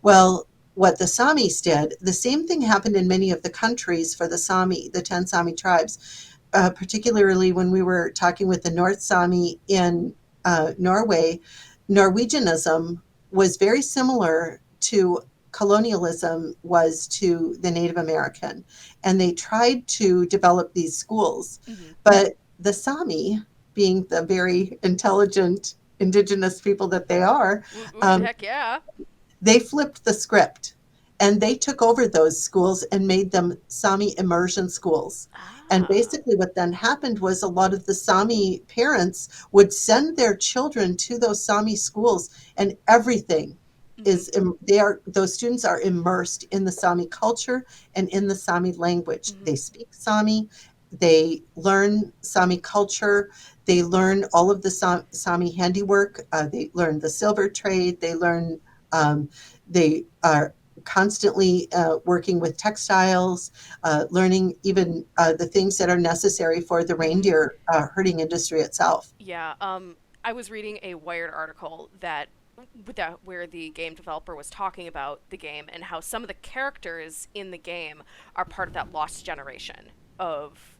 [SPEAKER 9] Well, what the Sámis did, the same thing happened in many of the countries for the Sámi, the 10 Sámi tribes. Particularly when we were talking with the North Sámi in Norway, Norwegianism was very similar to colonialism was to the Native American. And they tried to develop these schools. But the Sámi, being the very intelligent indigenous people that they are,
[SPEAKER 1] heck yeah,
[SPEAKER 9] they flipped the script. And they took over those schools and made them Sámi immersion schools. And basically what then happened was a lot of the Sámi parents would send their children to those Sámi schools, and everything those students are immersed in the Sámi culture and in the Sámi language. They speak Sámi, they learn Sámi culture, they learn all of the Sámi handiwork, they learn the silver trade, they learn, they are constantly working with textiles, learning even the things that are necessary for the reindeer herding industry itself.
[SPEAKER 1] Yeah, I was reading a Wired article where the game developer was talking about the game and how some of the characters in the game are part of that lost generation of,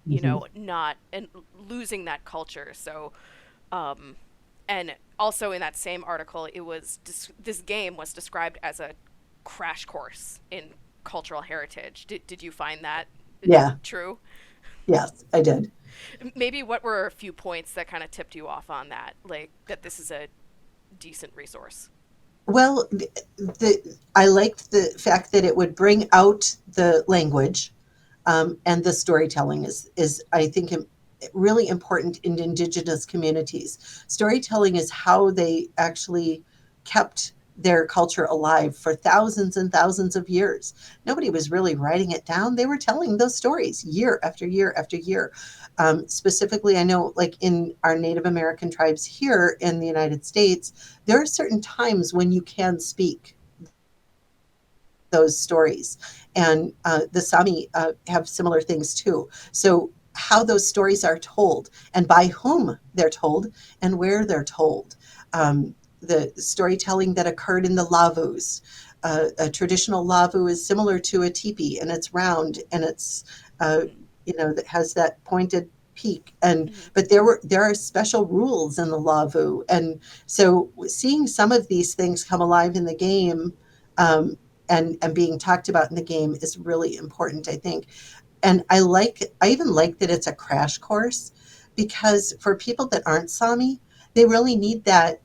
[SPEAKER 1] not and losing that culture. So, and also in that same article, it was this game was described as a crash course in cultural heritage. Did you find that true?
[SPEAKER 9] Yes, I did.
[SPEAKER 1] Maybe what were a few points that kind of tipped you off on that, like that this is a decent resource?
[SPEAKER 9] Well, I liked the fact that it would bring out the language, and the storytelling is I think really important in indigenous communities. Storytelling is how they actually kept their culture alive for thousands and thousands of years. Nobody was really writing it down. They were telling those stories year after year after year. Specifically, I know like in our Native American tribes here in the United States, there are certain times when you can speak those stories. And the Sami have similar things too. So how those stories are told and by whom they're told and where they're told. The storytelling that occurred in the lavus. A traditional lavu is similar to a teepee, and it's round and it's that has that pointed peak. And but there are special rules in the lavu, and so seeing some of these things come alive in the game and being talked about in the game is really important, I think. And I even like that it's a crash course, because for people that aren't Sami, they really need that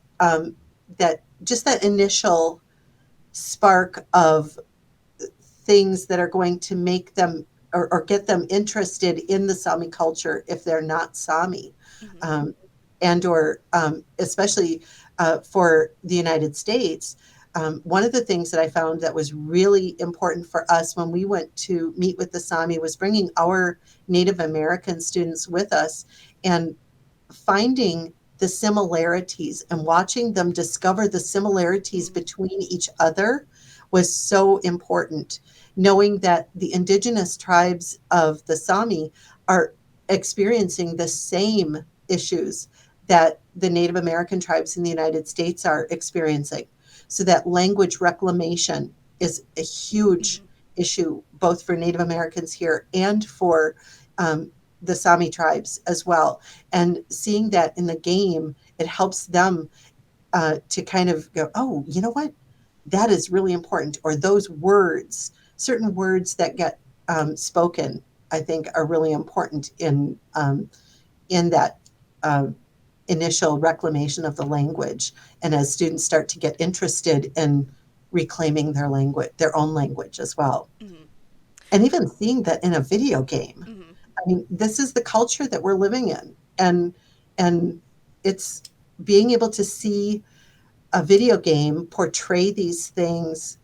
[SPEAKER 9] that initial spark of things that are going to make them or get them interested in the Sami culture if they're not Sami. And or especially for the United States. One of the things that I found that was really important for us when we went to meet with the Sami was bringing our Native American students with us and finding the similarities and watching them discover the similarities between each other was so important. Knowing that the indigenous tribes of the Sami are experiencing the same issues that the Native American tribes in the United States are experiencing. So that language reclamation is a huge issue, both for Native Americans here and for the Sami tribes as well. And seeing that in the game, it helps them to kind of go, oh, you know what? That is really important. Or those words, certain words that get spoken, I think are really important in that initial reclamation of the language. And as students start to get interested in reclaiming their language, their own language as well. And even seeing that in a video game. I mean, this is the culture that we're living in. And it's being able to see a video game portray these things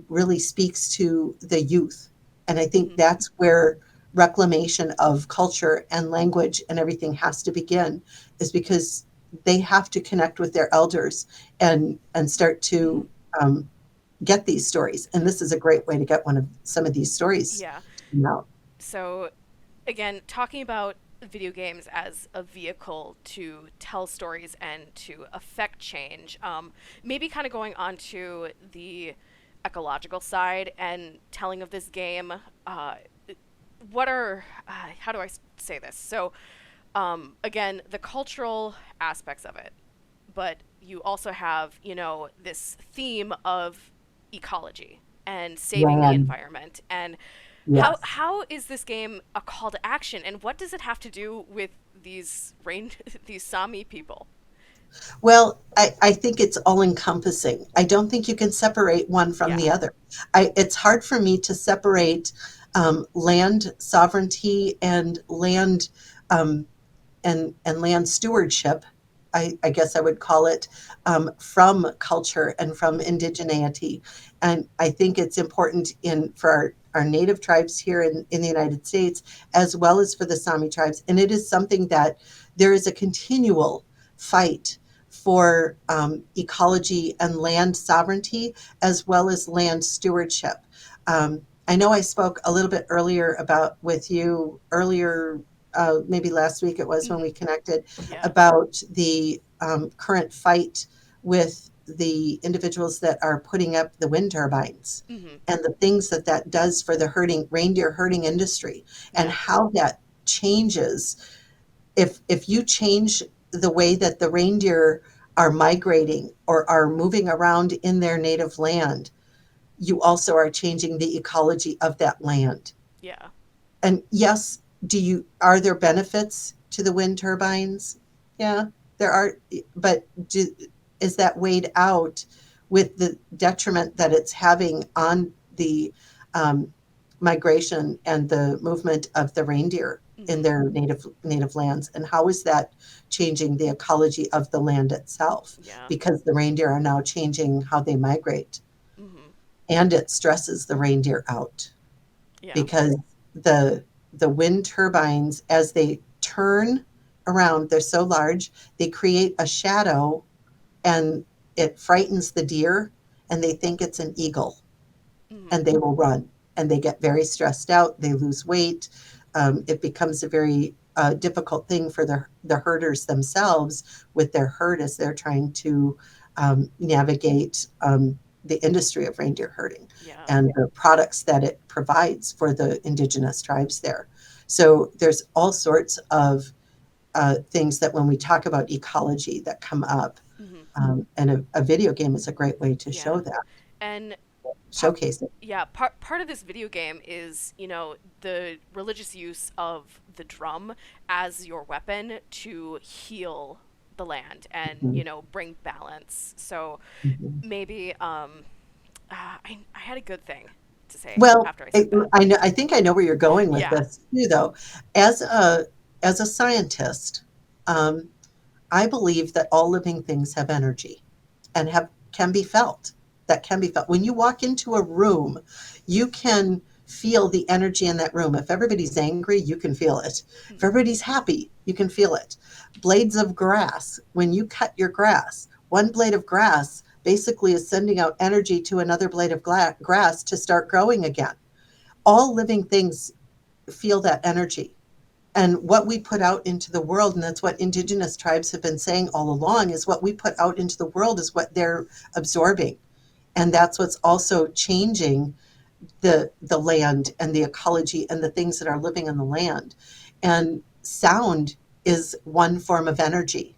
[SPEAKER 9] really speaks to the youth. And I think that's where reclamation of culture and language and everything has to begin, is because they have to connect with their elders and start to get these stories. And this is a great way to get some of these stories.
[SPEAKER 1] Yeah.
[SPEAKER 9] Out.
[SPEAKER 1] So again, talking about video games as a vehicle to tell stories and to affect change, maybe kind of going on to the ecological side and telling of this game, what are, how do I say this? So, again, the cultural aspects of it, but you also have, this theme of ecology and saving the environment. And how is this game a call to action, and what does it have to do with these Sami people?
[SPEAKER 9] Well, I think it's all encompassing. I don't think you can separate one from the other. It's hard for me to separate land sovereignty and land and land stewardship, I guess I would call it, from culture and from indigeneity. And I think it's important for our native tribes here in the United States, as well as for the Sami tribes. And it is something that there is a continual fight for ecology and land sovereignty, as well as land stewardship. I know I spoke a little bit earlier with you earlier, maybe last week it was when we connected, about the current fight with the individuals that are putting up the wind turbines and the things that does for the reindeer herding industry, and how that changes. If you change the way that the reindeer are migrating or are moving around in their native land, you also are changing the ecology of that land.
[SPEAKER 1] Yeah.
[SPEAKER 9] And yes, are there benefits to the wind turbines? Yeah, there are, but is that weighed out with the detriment that it's having on the migration and the movement of the reindeer in their native lands, and how is that changing the ecology of the land itself?
[SPEAKER 1] Yeah.
[SPEAKER 9] Because the reindeer are now changing how they migrate,
[SPEAKER 1] Mm-hmm.
[SPEAKER 9] and it stresses the reindeer out
[SPEAKER 1] Yeah.
[SPEAKER 9] because the wind turbines, as they turn around, they're so large, they create a shadow, and it frightens the deer, and they think it's an eagle, and they will run, and they get very stressed out. They lose weight. It becomes a very difficult thing for the herders themselves with their herd as they're trying to navigate the industry of reindeer herding
[SPEAKER 1] Yeah.
[SPEAKER 9] and the products that it provides for the indigenous tribes there. So there's all sorts of things that when we talk about ecology that come up, and a video game is a great way to show that,
[SPEAKER 1] And
[SPEAKER 9] showcase it.
[SPEAKER 1] yeah, part of this video game is, you know, the religious use of the drum as your weapon to heal the land and, you know, bring balance. So maybe I had a good thing to say
[SPEAKER 9] Well,
[SPEAKER 1] after I said that.
[SPEAKER 9] I think I know where you're going with
[SPEAKER 1] Yeah.
[SPEAKER 9] this too, though. As a scientist, I believe that all living things have energy and can be felt. That can be felt. When you walk into a room, you can feel the energy in that room. If everybody's angry, you can feel it. If everybody's happy, you can feel it. Blades of grass, when you cut your grass, one blade of grass basically is sending out energy to another blade of grass to start growing again. All living things feel that energy. And what we put out into the world, and that's what indigenous tribes have been saying all along, is what we put out into the world is what they're absorbing. And that's what's also changing the land and the ecology and the things that are living on the land. And sound is one form of energy.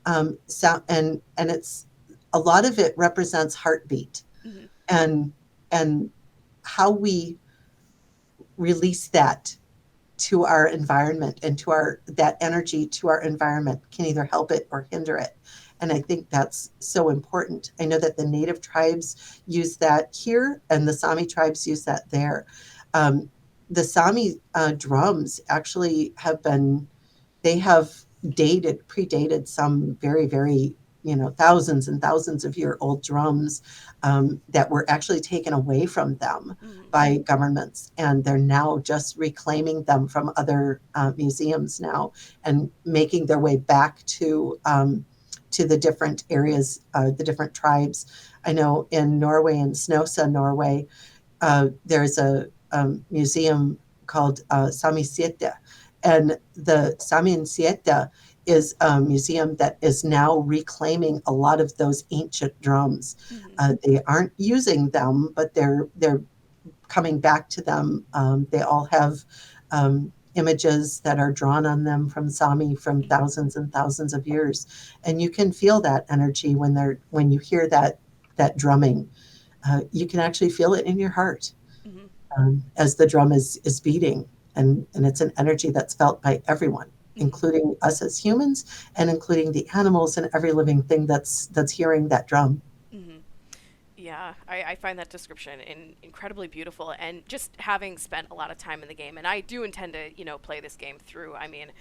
[SPEAKER 9] Sound, and it's a lot of it represents heartbeat, and how we release that to our environment and to that energy to our environment can either help it or hinder it. And I think that's so important. I know that the native tribes use that here and the Sámi tribes use that there. The Sámi drums actually they have predated some very, very, thousands and thousands of year old drums that were actually taken away from them by governments. And they're now just reclaiming them from other museums now and making their way back to the different areas, the different tribes. I know in Norway, in Snowsa, Norway, there's a museum called Sámi Siete. And the Sámi Siete is a museum that is now reclaiming a lot of those ancient drums. They aren't using them, but they're coming back to them. They all have images that are drawn on them from Sámi from thousands and thousands of years, and you can feel that energy when you hear that drumming. You can actually feel it in your heart as the drum is beating, and it's an energy that's felt by everyone, including us as humans, and including the animals and every living thing that's hearing that drum.
[SPEAKER 1] Yeah, I find that description incredibly beautiful, and just having spent a lot of time in the game, and I do intend to, play this game through. I mean,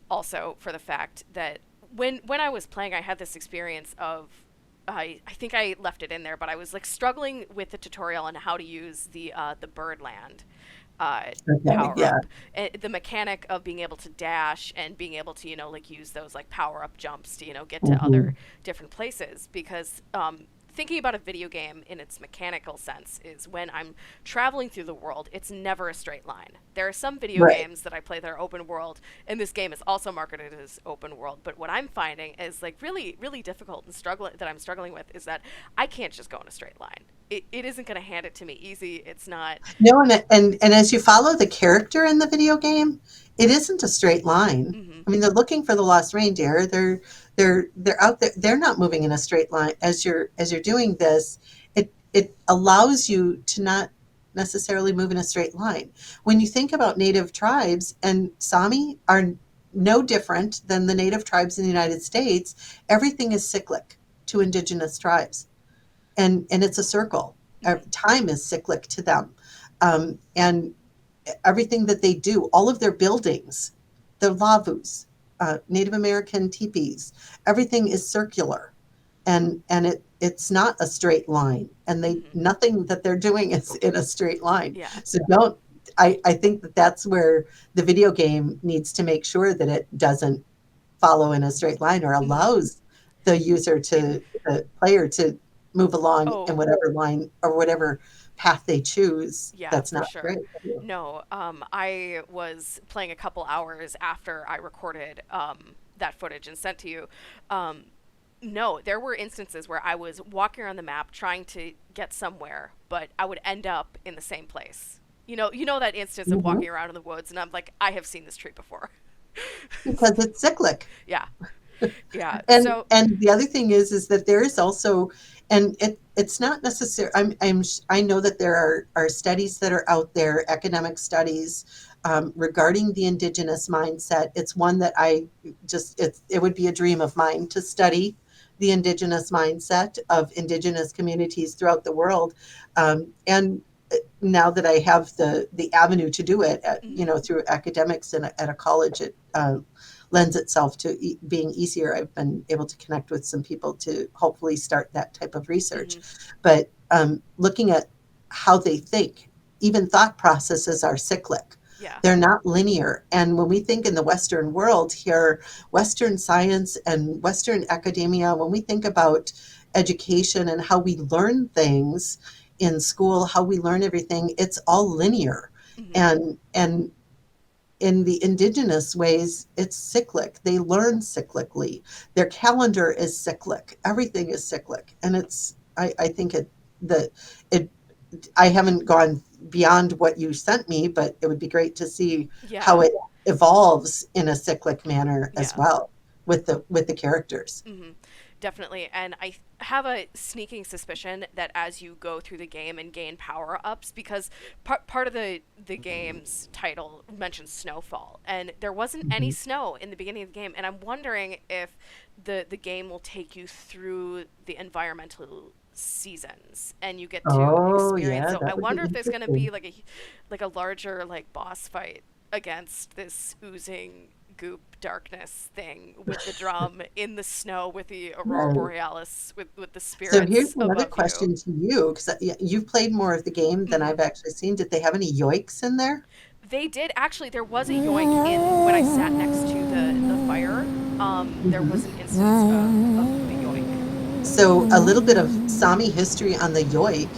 [SPEAKER 1] also for the fact that when I was playing, I had this experience of, I think I left it in there, but I was like struggling with the tutorial on how to use the Birdland power up. The mechanic of being able to dash and being able to, use those like power up jumps to, get to other different places, because thinking about a video game in its mechanical sense is when I'm traveling through the world, it's never a straight line. There are some video games that I play that are open world, and this game is also marketed as open world. But what I'm finding is like really, really difficult and I'm struggling with is that I can't just go in a straight line. It isn't going to hand it to me easy. It's not.
[SPEAKER 9] No, and as you follow the character in the video game, it isn't a straight line. I mean, they're looking for the lost reindeer. They're out there. They're not moving in a straight line. As you're doing this, it allows you to not necessarily move in a straight line. When you think about native tribes, and Sámi are no different than the native tribes in the United States, everything is cyclic to indigenous tribes, and it's a circle. Time is cyclic to them, and everything that they do, all of their buildings, their lavus, Native American teepees, everything is circular, and it's not a straight line, and nothing that they're doing is in a straight line.
[SPEAKER 1] Yeah.
[SPEAKER 9] So I think that that's where the video game needs to make sure that it doesn't follow in a straight line, or allows the player to move along in whatever line or whatever path they choose.
[SPEAKER 1] Yeah,
[SPEAKER 9] that's
[SPEAKER 1] for
[SPEAKER 9] not
[SPEAKER 1] sure.
[SPEAKER 9] great.
[SPEAKER 1] No, I was playing a couple hours after I recorded that footage and sent to you. No, there were instances where I was walking around the map trying to get somewhere, but I would end up in the same place. You know that instance of walking around in the woods, and I'm like, I have seen this tree before.
[SPEAKER 9] Because it's cyclic.
[SPEAKER 1] Yeah. Yeah.
[SPEAKER 9] And
[SPEAKER 1] So
[SPEAKER 9] and the other thing is that there is also, and it's not necessary. I know that there are studies that are out there, academic studies, regarding the indigenous mindset. It's one that it would be a dream of mine to study the indigenous mindset of indigenous communities throughout the world. And now that I have the avenue to do it, through academics and at a college, it lends itself to being easier. I've been able to connect with some people to hopefully start that type of research. But looking at how they think, even thought processes are cyclic.
[SPEAKER 1] yeah.
[SPEAKER 9] They're not linear. And when we think in the Western world here, Western science and Western academia, when we think about education and how we learn things in school, how we learn everything, it's all linear. And in the indigenous ways, it's cyclic. They learn cyclically. Their calendar is cyclic. Everything is cyclic. And I think I haven't gone beyond what you sent me, but it would be great to see how it evolves in a cyclic manner as well with the characters.
[SPEAKER 1] Definitely. And I have a sneaking suspicion that as you go through the game and gain power-ups, because part of the game's title mentions Snowfall, and there wasn't any snow in the beginning of the game, and I'm wondering if the game will take you through the environmental seasons and you get to experience. So I wonder if there's going to be like a larger boss fight against this oozing goop darkness thing with the drum in the snow with the aurora borealis with the spirits.
[SPEAKER 9] So here's another question to you, because you've played more of the game than I've actually seen. Did they have any yoiks in there?
[SPEAKER 1] They did. Actually, there was a yoink in when I sat next to the fire. There was an instance of the yoink.
[SPEAKER 9] So a little bit of Sámi history on the yoik.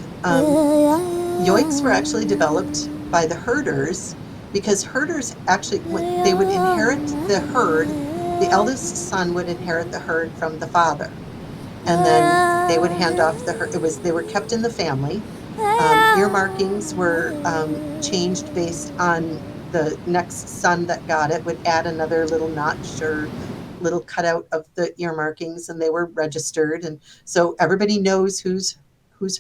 [SPEAKER 9] Yoiks were actually developed by the herders, because herders actually, they would inherit the herd. The eldest son would inherit the herd from the father, and then they would hand off the herd. They were kept in the family. Ear markings were changed based on the next son that got it, would add another little notch or little cutout of the ear markings, and they were registered. And so everybody knows whose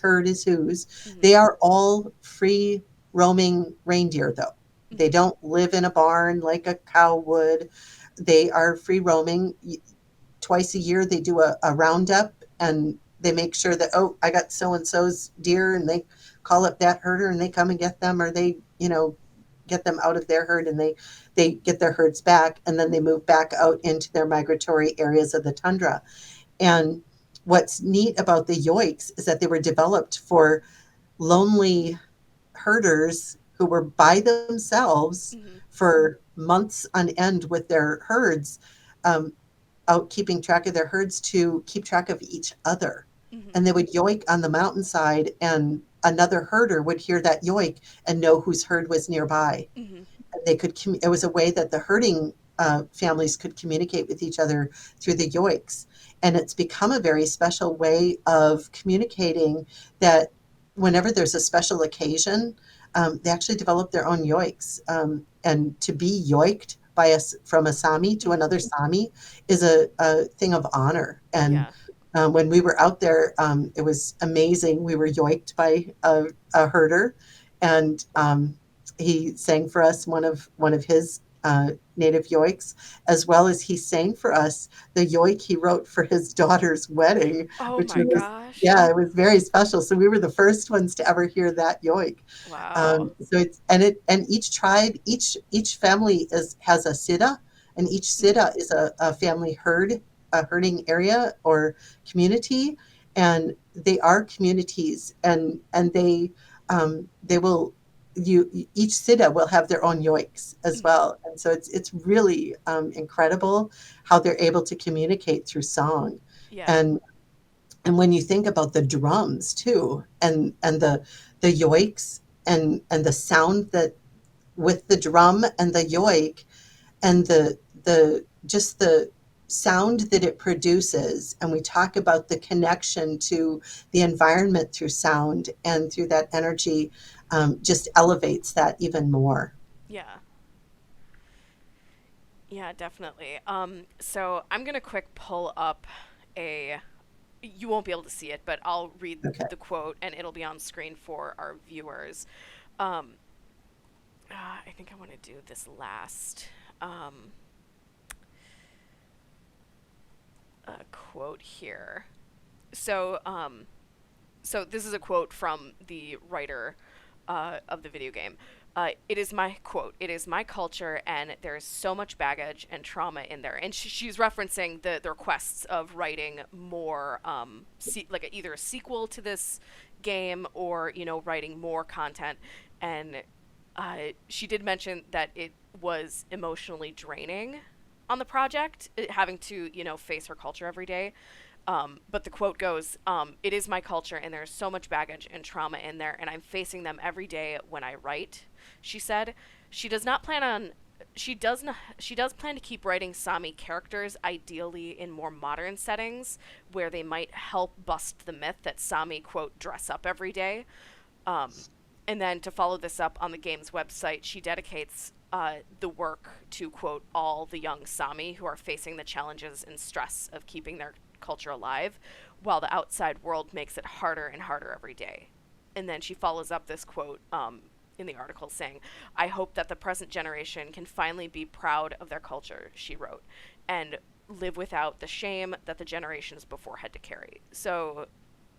[SPEAKER 9] herd is whose. They are all free roaming reindeer, though. They don't live in a barn like a cow would. They are free roaming. Twice a year, they do a roundup, and they make sure that, I got so-and-so's deer, and they call up that herder, and they come and get them, or they, get them out of their herd, and they get their herds back, and then they move back out into their migratory areas of the tundra. And what's neat about the yoiks is that they were developed for lonely herders who were by themselves for months on end with their herds, out keeping track of their herds to keep track of each other. And they would yoik on the mountainside, and another herder would hear that yoik and know whose herd was nearby. And they could. It was a way that the herding families could communicate with each other through the yoiks, and it's become a very special way of communicating. That whenever there's a special occasion, they actually develop their own yoiks, and to be yoiked from a Sámi to another Sámi is a thing of honor. And when we were out there, it was amazing. We were yoiked by a herder, and he sang for us one of his native yoiks, as well as he sang for us the yoik he wrote for his daughter's wedding,
[SPEAKER 1] Oh
[SPEAKER 9] which
[SPEAKER 1] my
[SPEAKER 9] was,
[SPEAKER 1] gosh.
[SPEAKER 9] yeah, it was very special. So we were the first ones to ever hear that yoik.
[SPEAKER 1] Wow.
[SPEAKER 9] So and each tribe, each family has a siddha, and each siddha is a family herd, a herding area or community, and they are communities, and they will each siddha will have their own yoiks as well, and so it's really incredible how they're able to communicate through song,
[SPEAKER 1] Yeah.
[SPEAKER 9] and when you think about the drums too, and the yoiks and the sound that with the drum and the yoik and the just the sound that it produces, and we talk about the connection to the environment through sound and through that energy, just elevates that even more.
[SPEAKER 1] Yeah. Yeah, definitely. So I'm gonna quick pull up a. You won't be able to see it, but I'll read
[SPEAKER 9] Okay.
[SPEAKER 1] the quote, and it'll be on screen for our viewers. Um, I think I want to do this last quote here. So, so this is a quote from the writer of the video game. It is my quote. It is my culture, and there is so much baggage and trauma in there. And she's referencing the requests of writing more, like either a sequel to this game or writing more content. And she did mention that it was emotionally draining on the project, having to face her culture every day. But the quote goes, "It is my culture, and there's so much baggage and trauma in there, and I'm facing them every day when I write," she said. She does plan to keep writing Sámi characters, ideally in more modern settings, where they might help bust the myth that Sámi, quote, dress up every day. And then to follow this up on the game's website, she dedicates the work to, quote, all the young Sámi who are facing the challenges and stress of keeping their culture alive, while the outside world makes it harder and harder every day. And then she follows up this quote in the article saying, "I hope that the present generation can finally be proud of their culture," she wrote, "and live without the shame that the generations before had to carry." So,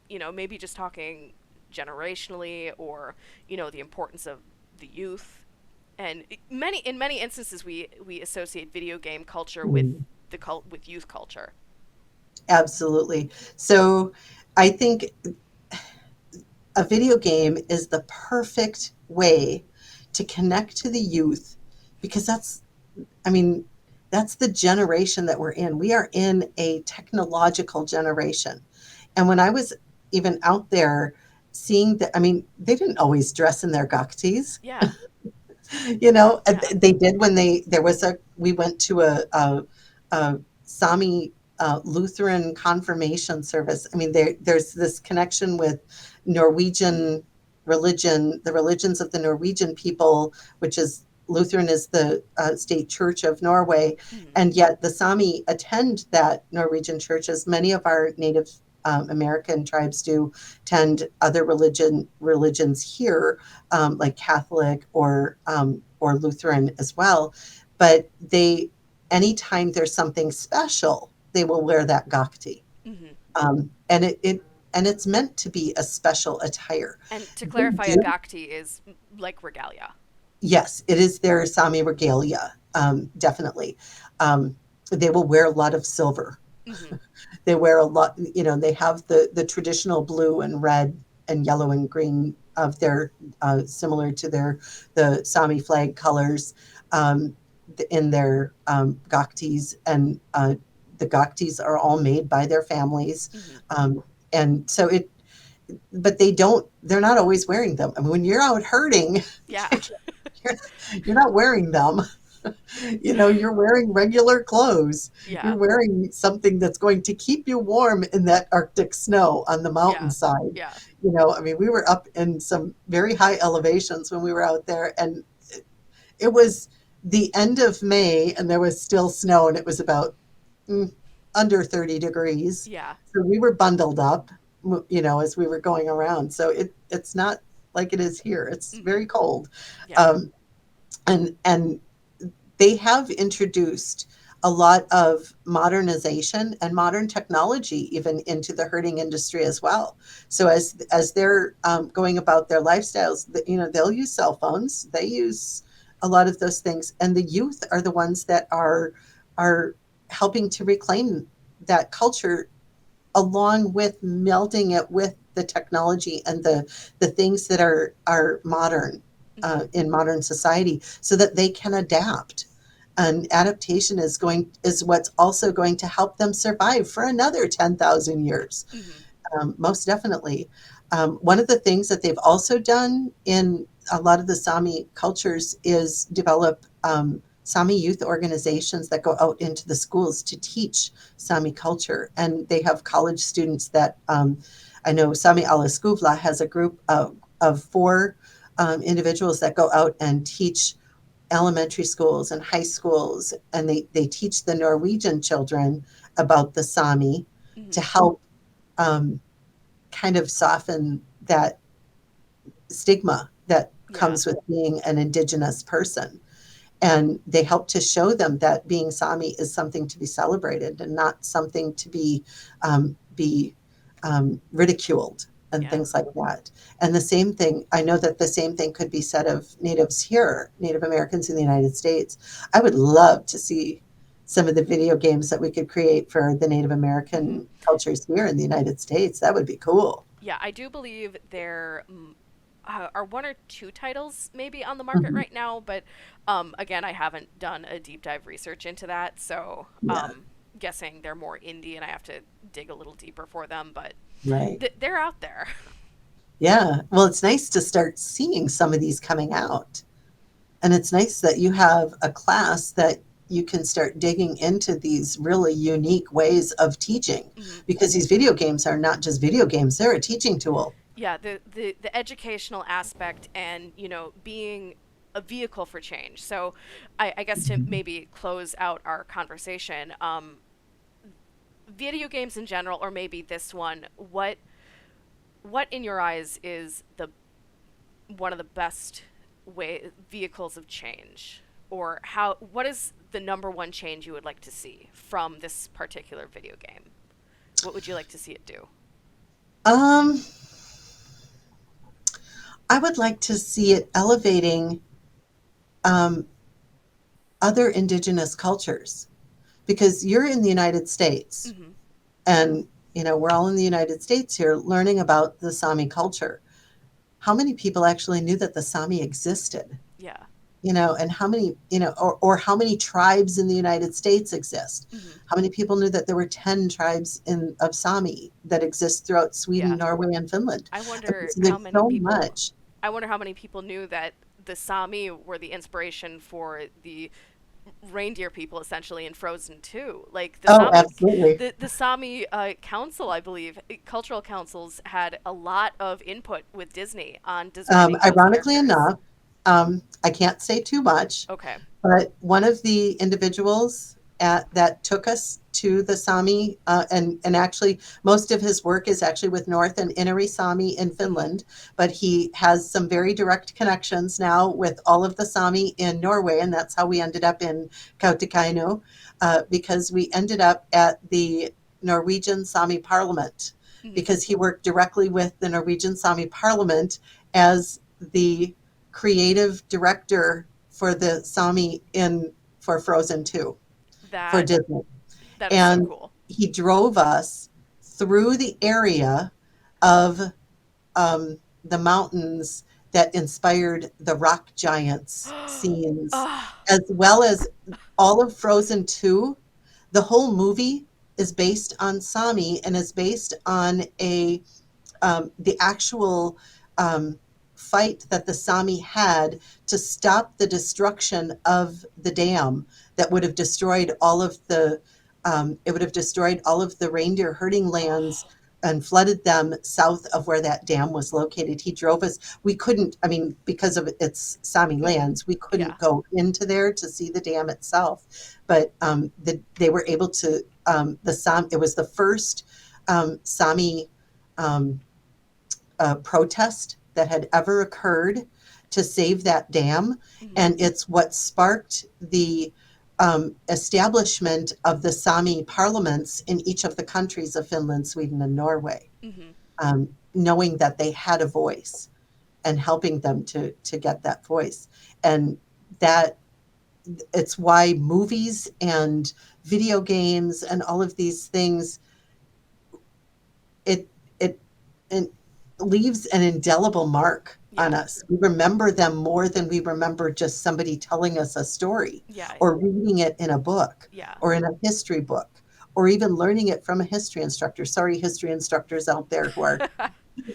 [SPEAKER 1] maybe just talking generationally, or, the importance of the youth. And in many instances, we associate video game culture with with youth culture.
[SPEAKER 9] Absolutely. So I think a video game is the perfect way to connect to the youth, because that's the generation that we're in. We are in a technological generation. And when I was even out there seeing that, they didn't always dress in their Gáktis.
[SPEAKER 1] Yeah.
[SPEAKER 9] Yeah.
[SPEAKER 1] Yeah.
[SPEAKER 9] They did when we went to a Sámi Lutheran confirmation service. There's this connection with Norwegian religion, the religions of the Norwegian people, which is Lutheran is the state church of Norway, and yet the Sámi attend that Norwegian church, as many of our Native American tribes do tend other religions here, like Catholic or Lutheran as well. But anytime there's something special, they will wear that Gákti. And it's meant to be a special attire.
[SPEAKER 1] And to clarify, a Gákti is like regalia.
[SPEAKER 9] Yes, it is their Sámi regalia, definitely. They will wear a lot of silver. They wear a lot, they have the traditional blue and red and yellow and green of their, similar to the Sámi flag colors, in their Gáktis, and the Gáktis are all made by their families. And so but they're not always wearing them. When you're out herding,
[SPEAKER 1] yeah,
[SPEAKER 9] you're not wearing them. You're wearing regular clothes.
[SPEAKER 1] Yeah.
[SPEAKER 9] You're wearing something that's going to keep you warm in that Arctic snow on the mountainside.
[SPEAKER 1] Yeah.
[SPEAKER 9] We were up in some very high elevations when we were out there, and it was the end of May, and there was still snow, and it was about under 30 degrees.
[SPEAKER 1] Yeah.
[SPEAKER 9] So we were bundled up, as we were going around. So it's not like it is here. It's very cold.
[SPEAKER 1] Yeah.
[SPEAKER 9] And they have introduced a lot of modernization and modern technology even into the herding industry as well. So as they're going about their lifestyles, they'll use cell phones, they use a lot of those things, and the youth are the ones that are helping to reclaim that culture, along with melding it with the technology and the things that are modern in modern society, so that they can adapt. And adaptation is what's also going to help them survive for another 10,000 years. Most definitely. One of the things that they've also done in a lot of the Sámi cultures is develop Sámi youth organizations that go out into the schools to teach Sámi culture. And they have college students that I know Sámi Alaskuvla has a group of 4 individuals that go out and teach elementary schools and high schools, and they teach the Norwegian children about the Sámi to help kind of soften that stigma that comes with being an indigenous person. And they help to show them that being Sámi is something to be celebrated and not something to be ridiculed and things like that. And the same thing, I know that the same thing could be said of natives here, Native Americans in the United States. I would love to see some of the video games that we could create for the Native American cultures here in the United States. That would be cool.
[SPEAKER 1] Yeah, I do believe there are 1 or 2 titles maybe on the market right now, but again, I haven't done a deep dive research into that, so guessing they're more indie and I have to dig a little deeper for them, but they're out there.
[SPEAKER 9] Yeah, well, it's nice to start seeing some of these coming out. And it's nice that you have a class that you can start digging into these really unique ways of teaching, because these video games are not just video games, they're a teaching tool.
[SPEAKER 1] Yeah, the educational aspect and, being a vehicle for change. So I guess to maybe close out our conversation, video games in general, or maybe this one, what in your eyes is one of the best vehicles of change, or what is the number one change you would like to see from this particular video game? What would you like to see it do?
[SPEAKER 9] I would like to see it elevating other indigenous cultures, because you're in the United States and we're all in the United States here learning about the Sámi culture. How many people actually knew that the Sámi existed?
[SPEAKER 1] Yeah.
[SPEAKER 9] And how many, or how many tribes in the United States exist? How many people knew that there were 10 tribes of Sámi that exist throughout Sweden, Norway, and Finland?
[SPEAKER 1] I wonder I wonder how many people knew that the Sámi were the inspiration for the reindeer people, essentially, in Frozen 2. Like the Sámi,
[SPEAKER 9] absolutely.
[SPEAKER 1] The Sámi council, I believe, cultural councils had a lot of input with Disney on designing.
[SPEAKER 9] Ironically enough, I can't say too much.
[SPEAKER 1] Okay.
[SPEAKER 9] But one of the individuals that took us to the Sámi, and actually most of his work is actually with North and Inari Sámi in Finland, but he has some very direct connections now with all of the Sámi in Norway, and that's how we ended up in Kautokeino, because we ended up at the Norwegian Sámi Parliament, because he worked directly with the Norwegian Sámi Parliament as the creative director for the Sámi for Frozen 2 for Disney.
[SPEAKER 1] That is
[SPEAKER 9] and
[SPEAKER 1] so cool.
[SPEAKER 9] He drove us through the area of the mountains that inspired the rock giants scenes, as well as all of Frozen 2. The whole movie is based on Sámi and is based on the actual fight that the Sámi had to stop the destruction of the dam that would have destroyed all of the reindeer herding lands and flooded them south of where that dam was located. He drove us. We couldn't, because of its Sámi lands, we couldn't go into there to see the dam itself. But they were able to, it was the first Sámi protest that had ever occurred to save that dam. And it's what sparked the establishment of the Sámi parliaments in each of the countries of Finland, Sweden, and Norway, knowing that they had a voice and helping them to get that voice. And that it's why movies and video games and all of these things, it leaves an indelible mark on us. We remember them more than we remember just somebody telling us a story or reading it in a book or in a history book or even learning it from a history instructor. Sorry, history instructors out there who are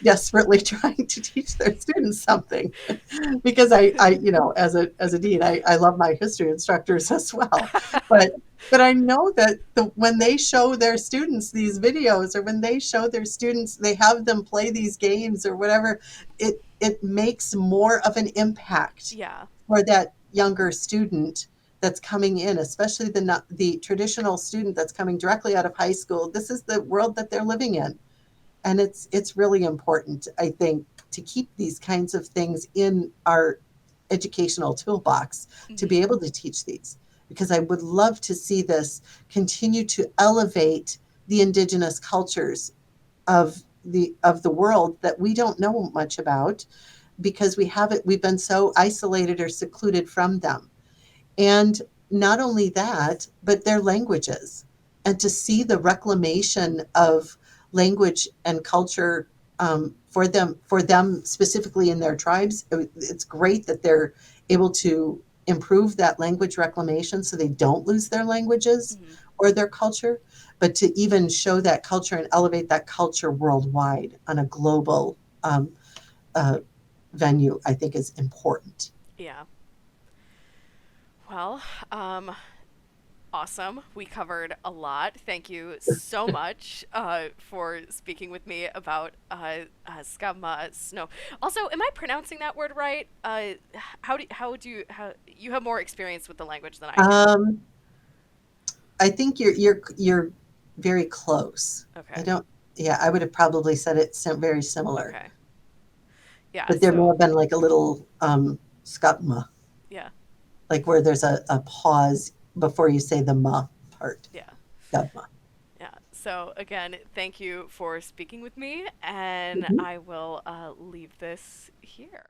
[SPEAKER 9] desperately trying to teach their students something, because I as a dean, I love my history instructors as well. But I know that when they show their students these videos, or when they show their students, they have them play these games or whatever, it makes more of an impact for that younger student that's coming in, especially the traditional student that's coming directly out of high school. This is the world that they're living in. And it's really important, I think, to keep these kinds of things in our educational toolbox to be able to teach these, because I would love to see this continue to elevate the indigenous cultures of the world that we don't know much about, because we've been so isolated or secluded from them. And not only that, but their languages, and to see the reclamation of language and culture for them specifically in their tribes. It's great that they're able to improve that language reclamation so they don't lose their languages or their culture, but to even show that culture and elevate that culture worldwide on a global venue, I think is important.
[SPEAKER 1] Yeah. Well, awesome. We covered a lot. Thank you so much for speaking with me about Skabma snow. Also, am I pronouncing that word right? How you have more experience with the language than I do?
[SPEAKER 9] I think you're very close.
[SPEAKER 1] Okay.
[SPEAKER 9] I would have probably said it very similar.
[SPEAKER 1] Okay. Yeah.
[SPEAKER 9] But there may have been like a little Skabma.
[SPEAKER 1] Yeah.
[SPEAKER 9] Like where there's a pause before you say the ma part.
[SPEAKER 1] Yeah.
[SPEAKER 9] Skabma.
[SPEAKER 1] Yeah. So again, thank you for speaking with me, and I will leave this here.